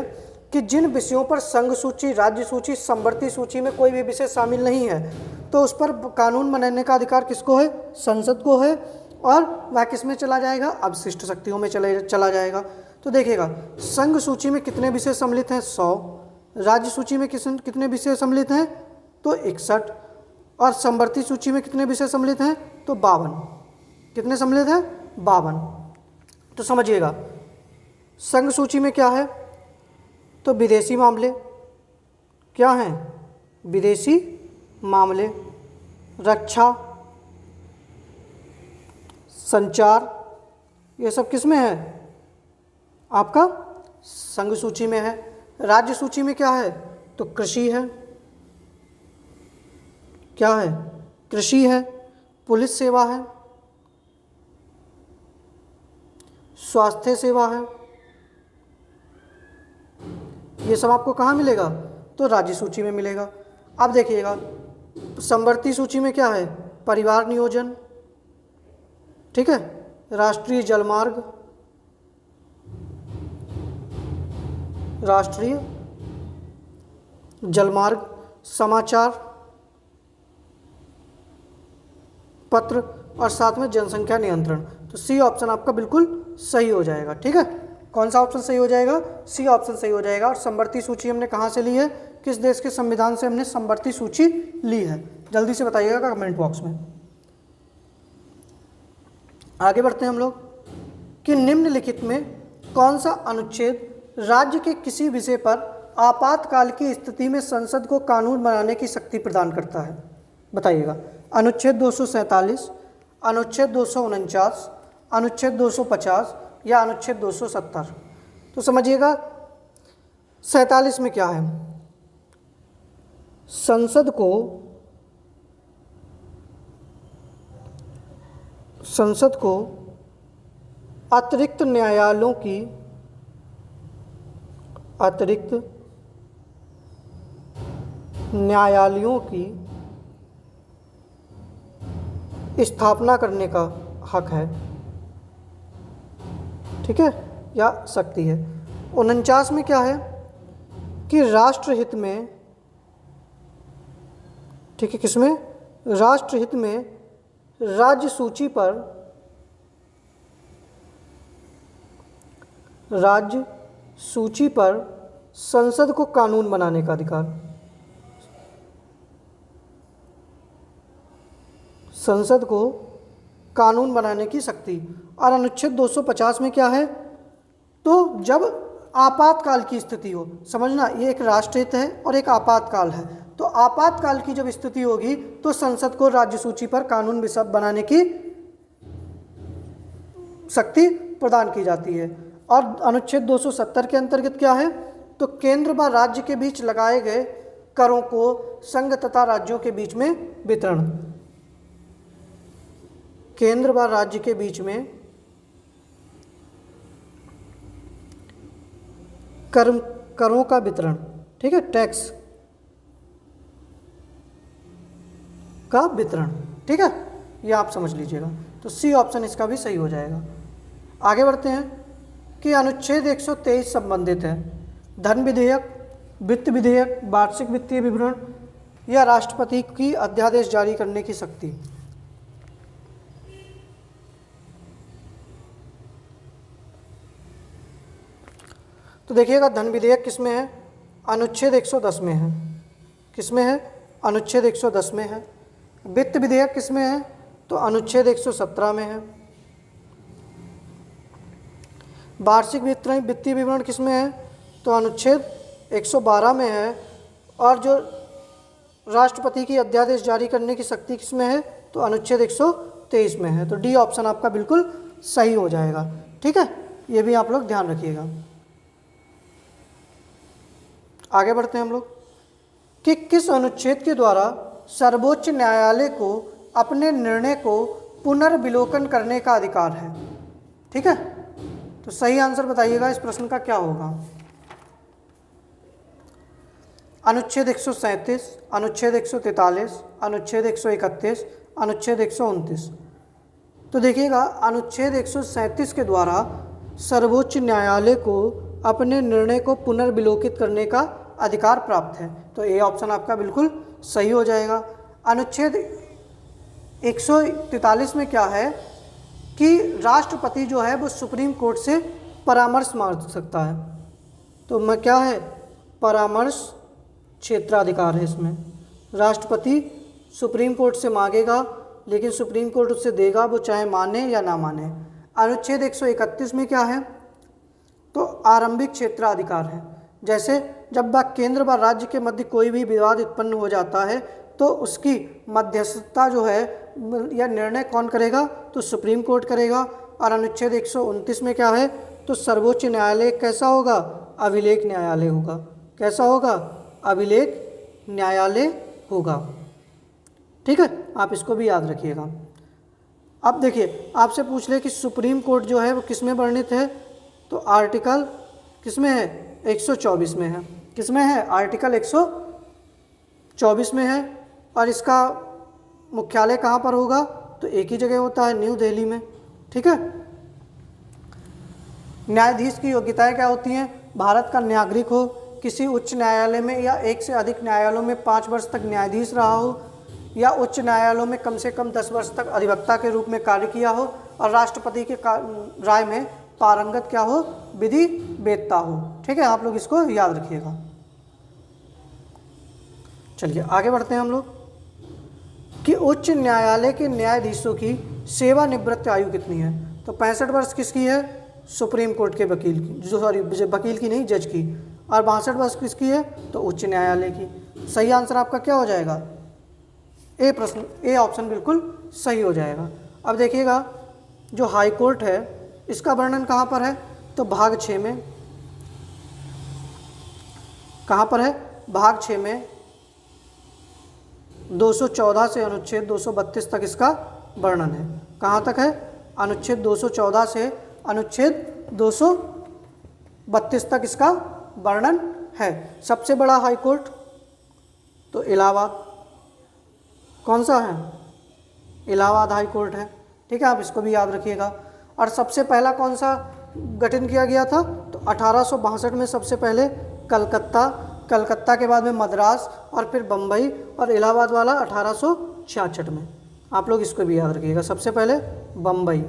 कि जिन विषयों पर संघ सूची, राज्य सूची, समवर्ती सूची में कोई भी विषय शामिल नहीं है, तो उस पर कानून बनाने का अधिकार किसको है? संसद को है। और वह किस में चला जाएगा? अवशिष्ट शक्तियों में चला जाएगा। तो देखिएगा, संघ सूची में कितने विषय सम्मिलित हैं? 100। राज्य सूची में कितने विषय सम्मिलित हैं? तो 61। और समवर्ती सूची में कितने विषय सम्मिलित हैं? तो 52। कितने सम्मिलित हैं? 52। तो समझिएगा, संघ सूची में क्या है? तो विदेशी मामले। क्या हैं? विदेशी मामले, रक्षा, संचार, ये सब किस में है? आपका संघ सूची में है। राज्य सूची में क्या है? तो कृषि है। क्या है? कृषि है। पुलिस सेवा है, स्वास्थ्य सेवा है। ये सब आपको कहाँ मिलेगा? तो राज्य सूची में मिलेगा। अब देखिएगा, समवर्ती सूची में क्या है? परिवार नियोजन। ठीक है, राष्ट्रीय जलमार्ग, राष्ट्रीय जलमार्ग, समाचार पत्र और साथ में जनसंख्या नियंत्रण। तो सी ऑप्शन आपका बिल्कुल सही हो जाएगा। ठीक है, कौन सा ऑप्शन सही हो जाएगा? सी ऑप्शन सही हो जाएगा। और समवर्ती सूची हमने कहाँ से ली है? किस देश के संविधान से हमने समवर्ती सूची ली है? जल्दी से बताइएगा कमेंट बॉक्स में। आगे बढ़ते हैं हम लोग कि निम्नलिखित में कौन सा अनुच्छेद राज्य के किसी विषय पर आपातकाल की स्थिति में संसद को कानून बनाने की शक्ति प्रदान करता है? बताइएगा। अनुच्छेद 247, अनुच्छेद 249, अनुच्छेद 250 या अनुच्छेद 270? तो समझिएगा 47 में क्या है? संसद को अतिरिक्त न्यायालयों की स्थापना करने का हक है। ठीक है, या शक्ति है। 49 में क्या है कि राष्ट्रहित में, ठीक है, किसमें? राष्ट्रहित में राज्य सूची पर संसद को कानून बनाने का अधिकार। संसद को कानून बनाने की शक्ति। और अनुच्छेद 250 में क्या है? तो जब आपातकाल की स्थिति हो, समझना, ये एक राष्ट्रहित है और एक आपातकाल है। तो आपातकाल की जब स्थिति होगी तो संसद को राज्य सूची पर कानून बनाने की शक्ति प्रदान की जाती है। और अनुच्छेद 270 के अंतर्गत क्या है? तो केंद्र व राज्य के बीच लगाए गए करों को संघ तथा राज्यों के बीच में वितरण। केंद्र व राज्य के बीच में करों का वितरण। ठीक है, टैक्स का वितरण। ठीक है, ये आप समझ लीजिएगा। तो सी ऑप्शन इसका भी सही हो जाएगा। आगे बढ़ते हैं कि अनुच्छेद 123 संबंधित है धन विधेयक, वित्त विधेयक, वार्षिक वित्तीय विवरण या राष्ट्रपति की अध्यादेश जारी करने की शक्ति। तो देखिएगा, धन विधेयक किसमें है? अनुच्छेद 110 में है। किसमें है? अनुच्छेद 110 में है। वित्त विधेयक किसमें है? तो अनुच्छेद 117 में है। वार्षिक वित्तीय विवरण किसमें है? तो अनुच्छेद 112 में है। और जो राष्ट्रपति की अध्यादेश जारी करने की शक्ति किसमें है? तो अनुच्छेद 123 में है। तो डी ऑप्शन आपका बिल्कुल सही हो जाएगा। ठीक है, ये भी आप लोग ध्यान रखिएगा। आगे बढ़ते हैं हम लोग कि किस अनुच्छेद के द्वारा सर्वोच्च न्यायालय को अपने निर्णय को पुनर्विलोकन करने का अधिकार है? ठीक है, तो सही आंसर बताइएगा इस प्रश्न का क्या होगा। अनुच्छेद 137, अनुच्छेद 143, अनुच्छेद 131, अनुच्छेद 129। तो देखिएगा, अनुच्छेद 137 के द्वारा सर्वोच्च न्यायालय को अपने निर्णय को पुनर्विलोकित करने का अधिकार प्राप्त है। तो ए ऑप्शन आपका बिल्कुल सही हो जाएगा। अनुच्छेद 143 में क्या है कि राष्ट्रपति जो है वो सुप्रीम कोर्ट से परामर्श मांग सकता है। तो मैं क्या है? परामर्श क्षेत्राधिकार है इसमें। राष्ट्रपति सुप्रीम कोर्ट से मांगेगा, लेकिन सुप्रीम कोर्ट उससे देगा, वो चाहे माने या ना माने। अनुच्छेद 131 में क्या है? तो आरंभिक क्षेत्राधिकार है। जैसे जब केंद्र व राज्य के मध्य कोई भी विवाद उत्पन्न हो जाता है तो उसकी मध्यस्थता जो है या निर्णय कौन करेगा? तो सुप्रीम कोर्ट करेगा। और अनुच्छेद 129 में क्या है? तो सर्वोच्च न्यायालय कैसा होगा? अभिलेख न्यायालय होगा। कैसा होगा? अभिलेख न्यायालय होगा। ठीक है, आप इसको भी याद रखिएगा। अब देखिए, आपसे पूछ ले कि सुप्रीम कोर्ट जो है वो किस में वर्णित है? तो आर्टिकल किस में है? 124 में है। किस में है? आर्टिकल 124 में है। और इसका मुख्यालय कहाँ पर होगा? तो एक ही जगह होता है, न्यू दिल्ली में। ठीक है, न्यायाधीश की योग्यताएं क्या होती हैं? भारत का नागरिक हो, किसी उच्च न्यायालय में या एक से अधिक न्यायालयों में 5 वर्ष तक न्यायाधीश रहा हो, या उच्च न्यायालयों में कम से कम 10 वर्ष तक अधिवक्ता के रूप में कार्य किया हो, और राष्ट्रपति के राय में पारंगत क्या हो, विधि वेत्ता हो। ठीक है, आप लोग इसको याद रखिएगा। चलिए आगे बढ़ते हैं हम लोग कि उच्च न्यायालय के न्यायाधीशों की सेवानिवृत्ति आयु कितनी है। तो 65 वर्ष किसकी है, सुप्रीम कोर्ट के वकील की, जो सॉरी वकील की नहीं, जज की। और 62 वर्ष किसकी है, तो उच्च न्यायालय की। सही आंसर आपका क्या हो जाएगा, ए प्रश्न, ए ऑप्शन बिल्कुल सही हो जाएगा। अब देखिएगा जो हाई कोर्ट है इसका वर्णन कहाँ पर है, तो भाग 6 में। कहाँ पर है, भाग 6 में 214 से अनुच्छेद 232 तक इसका वर्णन है। कहाँ तक है, अनुच्छेद 214 से अनुच्छेद 232 तक इसका वर्णन है। सबसे बड़ा हाई कोर्ट तो इलाहाबाद, कौन सा है, इलाहाबाद हाई कोर्ट है। ठीक है, आप इसको भी याद रखिएगा। और सबसे पहला कौन सा गठन किया गया था, तो 1862 में सबसे पहले कलकत्ता, कलकत्ता के बाद में मद्रास, और फिर बम्बई, और इलाहाबाद वाला 1866 में। आप लोग इसको भी याद रखिएगा, सबसे पहले बम्बई,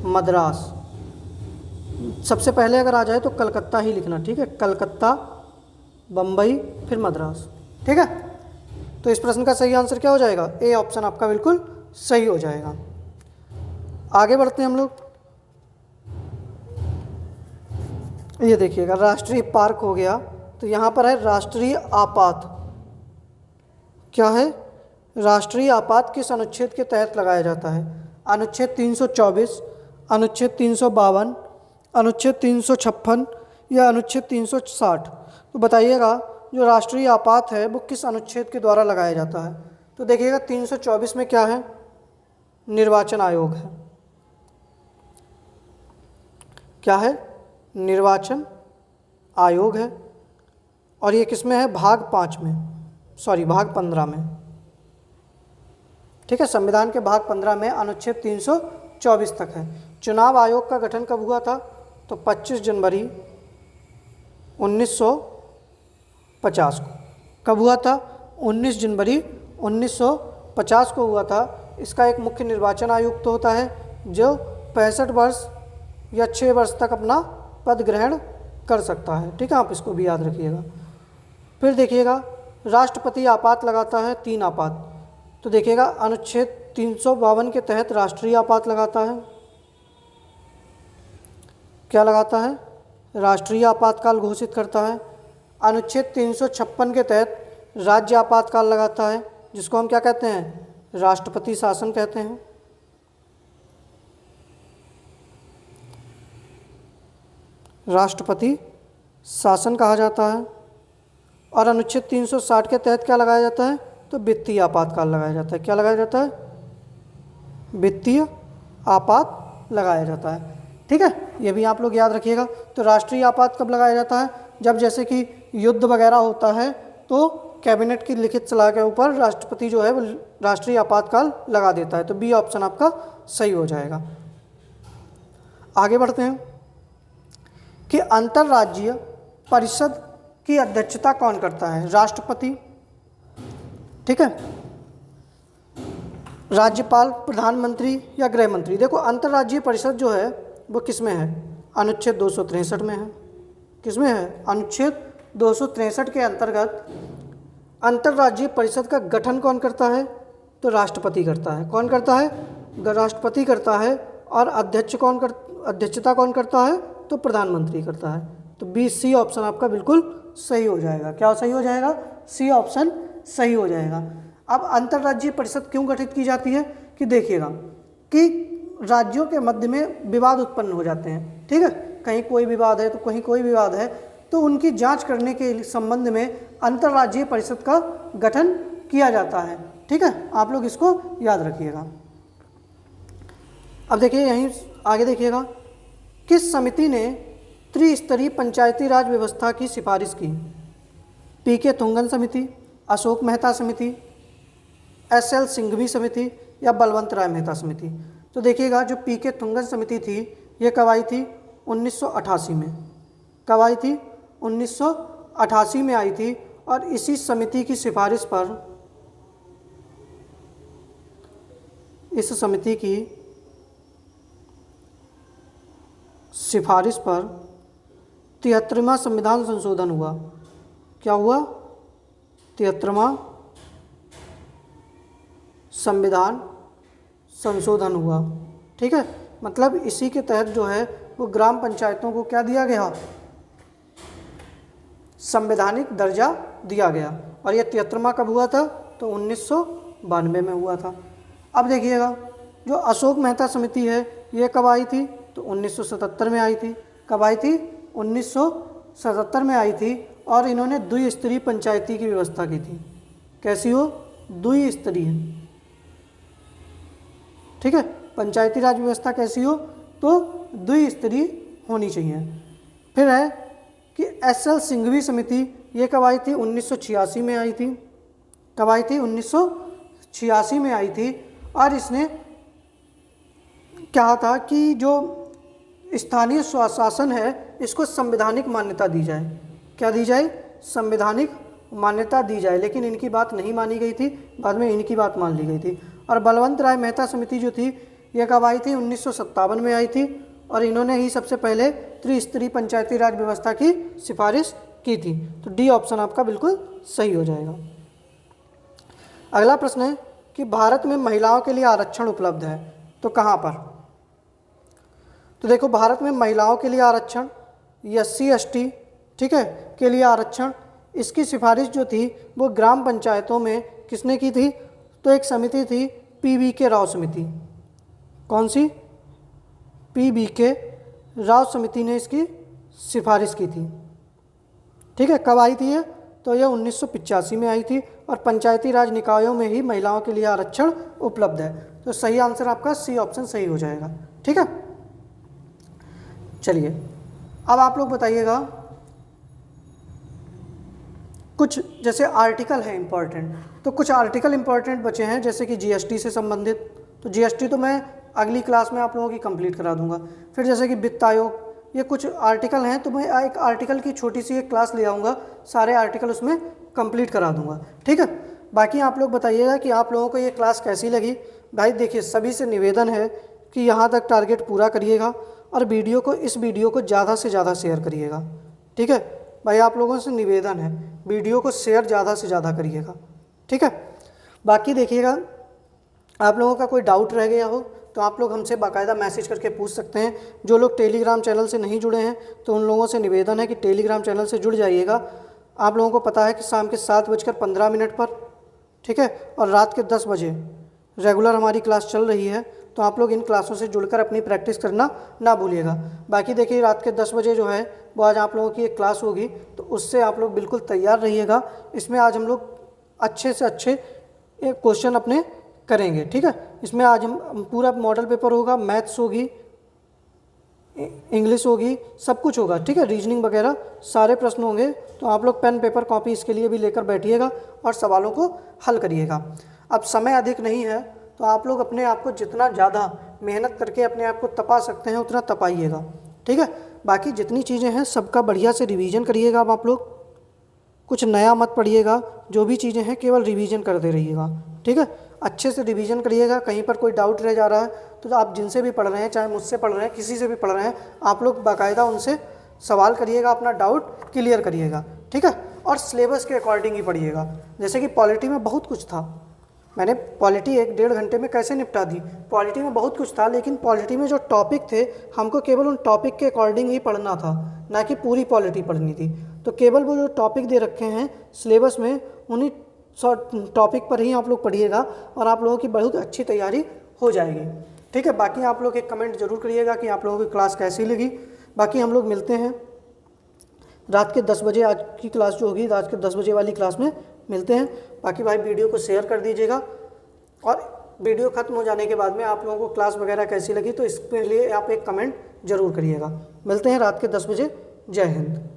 मद्रास, सबसे पहले अगर आ जाए तो कलकत्ता ही लिखना। ठीक है, कलकत्ता, बम्बई, फिर मद्रास। ठीक है, तो इस प्रश्न का सही आंसर क्या हो जाएगा, ए ऑप्शन आपका बिल्कुल सही हो जाएगा। आगे बढ़ते हैं हम लोग। ये देखिएगा राष्ट्रीय पार्क हो गया, तो यहाँ पर है राष्ट्रीय आपात। क्या है, राष्ट्रीय आपात किस अनुच्छेद के तहत लगाया जाता है। अनुच्छेद 324, अनुच्छेद 352, अनुच्छेद 356 या अनुच्छेद 360। तो बताइएगा जो राष्ट्रीय आपात है वो किस अनुच्छेद के द्वारा लगाया जाता है। तो देखिएगा 324 में क्या है, निर्वाचन आयोग है। क्या है, निर्वाचन आयोग है। और ये किस में है, भाग 5 में, सॉरी भाग 15 में। ठीक है, संविधान के भाग 15 में अनुच्छेद 324 तक है। चुनाव आयोग का गठन कब हुआ था, तो 25 जनवरी 1950 को। कब हुआ था, 19 जनवरी 1950 को हुआ था। इसका एक मुख्य निर्वाचन आयुक्त होता है जो 65 वर्ष या 6 वर्ष तक अपना पद ग्रहण कर सकता है। ठीक है, आप इसको भी याद रखिएगा। फिर देखिएगा राष्ट्रपति आपात लगाता है 3 आपात। तो देखिएगा अनुच्छेद 352 के तहत राष्ट्रीय आपात लगाता है। क्या लगाता है, राष्ट्रीय आपातकाल घोषित करता है। अनुच्छेद 356 के तहत राज्य आपातकाल लगाता है, जिसको हम क्या कहते हैं, राष्ट्रपति शासन कहते हैं। राष्ट्रपति शासन कहा जाता है। और अनुच्छेद 360 के तहत क्या लगाया जाता है, तो वित्तीय आपातकाल लगाया जाता है। क्या लगाया जाता है, वित्तीय आपात लगाया जाता है। ठीक है, ये भी आप लोग याद रखिएगा। तो राष्ट्रीय आपात कब लगाया जाता है, जब जैसे कि युद्ध वगैरह होता है तो कैबिनेट की लिखित सलाह के ऊपर राष्ट्रपति जो है वो राष्ट्रीय आपातकाल लगा देता है। तो बी ऑप्शन आपका सही हो जाएगा। आगे बढ़ते हैं कि अंतर्राज्यीय परिषद की अध्यक्षता कौन करता है, राष्ट्रपति। ठीक है, राज्यपाल, प्रधानमंत्री या गृह मंत्री। देखो अंतर्राज्यीय परिषद जो है वो किस में है, अनुच्छेद 263 में है। किस में है, अनुच्छेद 263 के अंतर्गत अंतर्राज्यीय परिषद का गठन कौन करता है, तो राष्ट्रपति करता है। कौन करता है, राष्ट्रपति करता है। और अध्यक्षता कौन करता है, तो प्रधानमंत्री करता है। तो बी, सी ऑप्शन आपका बिल्कुल सही हो जाएगा। क्या सही हो जाएगा, सी ऑप्शन सही हो जाएगा। अब अंतर्राज्यीय परिषद क्यों गठित की जाती है, कि देखिएगा कि राज्यों के मध्य में विवाद उत्पन्न हो जाते हैं। ठीक है, कहीं कोई विवाद है तो कहीं कोई विवाद है, तो उनकी जांच करने के संबंध में अंतर्राज्यीय परिषद का गठन किया जाता है। ठीक है, आप लोग इसको याद रखिएगा। अब देखिए यहीं आगे देखिएगा, किस समिति ने त्रिस्तरीय पंचायती राज व्यवस्था की सिफारिश की। पी.के. तुंगन समिति, अशोक मेहता समिति, एस.एल. सिंघवी समिति या बलवंत राय मेहता समिति। तो देखिएगा जो पी.के. तुंगन समिति थी ये कब आई थी, 1988 में। कब आई थी? 1988 में आई थी। और इसी समिति की सिफारिश पर, इस समिति की सिफारिश पर 73वां संविधान संशोधन हुआ। क्या हुआ? 73वां संविधान संशोधन हुआ। ठीक है, मतलब इसी के तहत जो है वो ग्राम पंचायतों को क्या दिया गया? संवैधानिक दर्जा दिया गया। और ये 73वां कब हुआ था? तो 1992 में हुआ था। अब देखिएगा, जो अशोक मेहता समिति है ये कब आई थी? तो 1977 में आई थी। कब आई थी? 1977 में आई थी। और इन्होंने द्विस्तरीय पंचायती की व्यवस्था की थी। कैसी हो? द्विस्तरीय। ठीक है, पंचायती राज व्यवस्था कैसी हो? तो द्विस्तरीय होनी चाहिए। फिर है कि एस.एल. सिंघवी समिति, ये कब आई थी? 1986 में आई थी। कब आई थी? 1986 में आई थी। और इसने कहा था कि जो स्थानीय स्वशासन है इसको संवैधानिक मान्यता दी जाए। क्या दी जाए? संवैधानिक मान्यता दी जाए। लेकिन इनकी बात नहीं मानी गई थी, बाद में इनकी बात मान ली गई थी। और बलवंत राय मेहता समिति जो थी ये कब आई थी? 1957 में आई थी। और इन्होंने ही सबसे पहले त्रिस्तरीय पंचायती राज व्यवस्था की सिफारिश की थी। तो डी ऑप्शन आपका बिल्कुल सही हो जाएगा। अगला प्रश्न है कि भारत में महिलाओं के लिए आरक्षण उपलब्ध है, तो कहाँ पर? तो देखो, भारत में महिलाओं के लिए आरक्षण, SC ST, ठीक है, के लिए आरक्षण, इसकी सिफारिश जो थी वो ग्राम पंचायतों में किसने की थी? तो एक समिति थी PBK राव समिति। कौन सी? PBK राव समिति ने इसकी सिफारिश की थी। ठीक है, कब आई थी ये? तो यह 1985 में आई थी। और पंचायती राज निकायों में ही महिलाओं के लिए आरक्षण उपलब्ध है। तो सही आंसर आपका सी ऑप्शन सही हो जाएगा। ठीक है, चलिए अब आप लोग बताइएगा, कुछ जैसे आर्टिकल हैं इंपॉर्टेंट, तो कुछ आर्टिकल इंपॉर्टेंट बचे हैं जैसे कि GST से संबंधित। तो GST तो मैं अगली क्लास में आप लोगों की कंप्लीट करा दूंगा। फिर जैसे कि वित्त आयोग, ये कुछ आर्टिकल हैं, तो मैं एक आर्टिकल की छोटी सी एक क्लास ले आऊँगा, सारे आर्टिकल उसमें कंप्लीट करा दूंगा। ठीक है, बाकी आप लोग बताइएगा कि आप लोगों को ये क्लास कैसी लगी। भाई देखिए, सभी से निवेदन है कि यहाँ तक टारगेट पूरा करिएगा और इस वीडियो को ज़्यादा से ज़्यादा शेयर करिएगा। ठीक है भाई, आप लोगों से निवेदन है, वीडियो को शेयर ज़्यादा से ज़्यादा करिएगा। ठीक है, बाकी देखिएगा, आप लोगों का कोई डाउट रह गया हो तो आप लोग हमसे बाकायदा मैसेज करके पूछ सकते हैं। जो लोग टेलीग्राम चैनल से नहीं जुड़े हैं तो उन लोगों से निवेदन है कि टेलीग्राम चैनल से जुड़ जाइएगा। आप लोगों को पता है कि शाम के 7:15 पर, ठीक है, और रात के 10 बजे रेगुलर हमारी क्लास चल रही है। तो आप लोग इन क्लासों से जुड़कर अपनी प्रैक्टिस करना ना भूलिएगा। बाकी देखिए, रात के 10 बजे जो है वो आज आप लोगों की एक क्लास होगी, तो उससे आप लोग बिल्कुल तैयार रहिएगा। इसमें आज हम लोग अच्छे से अच्छे एक क्वेश्चन अपने करेंगे। ठीक है, इसमें आज हम पूरा मॉडल पेपर होगा, मैथ्स होगी, इंग्लिश होगी, सब कुछ होगा। ठीक है, रीजनिंग वगैरह सारे प्रश्न होंगे। तो आप लोग पेन पेपर कॉपी इसके लिए भी लेकर बैठिएगा और सवालों को हल करिएगा। अब समय अधिक नहीं है तो आप लोग अपने आप को जितना ज़्यादा मेहनत करके अपने आप को तपा सकते हैं उतना तपाइएगा। ठीक है, बाकी जितनी चीज़ें हैं सबका बढ़िया से रिवीजन करिएगा। अब आप लोग कुछ नया मत पढ़िएगा, जो भी चीज़ें हैं केवल रिवीजन करते रहिएगा। ठीक है, अच्छे से रिवीजन करिएगा। कहीं पर कोई डाउट रह जा रहा है तो आप जिनसे भी पढ़ रहे हैं, चाहे मुझसे पढ़ रहे हैं, किसी से भी पढ़ रहे हैं, आप लोग बाकायदा उनसे सवाल करिएगा, अपना डाउट क्लियर करिएगा। ठीक है, और सिलेबस के अकॉर्डिंग ही पढ़िएगा। जैसे कि पॉलिटी में बहुत कुछ था, मैंने पॉलिटी 1-1.5 घंटे में कैसे निपटा दी। पॉलिटी में बहुत कुछ था, लेकिन पॉलिटी में जो टॉपिक थे हमको केवल उन टॉपिक के अकॉर्डिंग ही पढ़ना था, ना कि पूरी पॉलिटी पढ़नी थी। तो केवल वो जो टॉपिक दे रखे हैं सिलेबस में, उन्हीं टॉपिक पर ही आप लोग पढ़िएगा और आप लोगों की बहुत अच्छी तैयारी हो जाएगी। ठीक है, बाकी आप लोग एक कमेंट जरूर करिएगा कि आप लोगों की क्लास कैसी लगी। बाकी हम लोग मिलते हैं रात के 10 बजे, आज की क्लास जो होगी रात के 10 बजे वाली क्लास में मिलते हैं। बाकी भाई वीडियो को शेयर कर दीजिएगा और वीडियो ख़त्म हो जाने के बाद में आप लोगों को क्लास वगैरह कैसी लगी तो इसके लिए आप एक कमेंट ज़रूर करिएगा। मिलते हैं रात के 10 बजे। जय हिंद।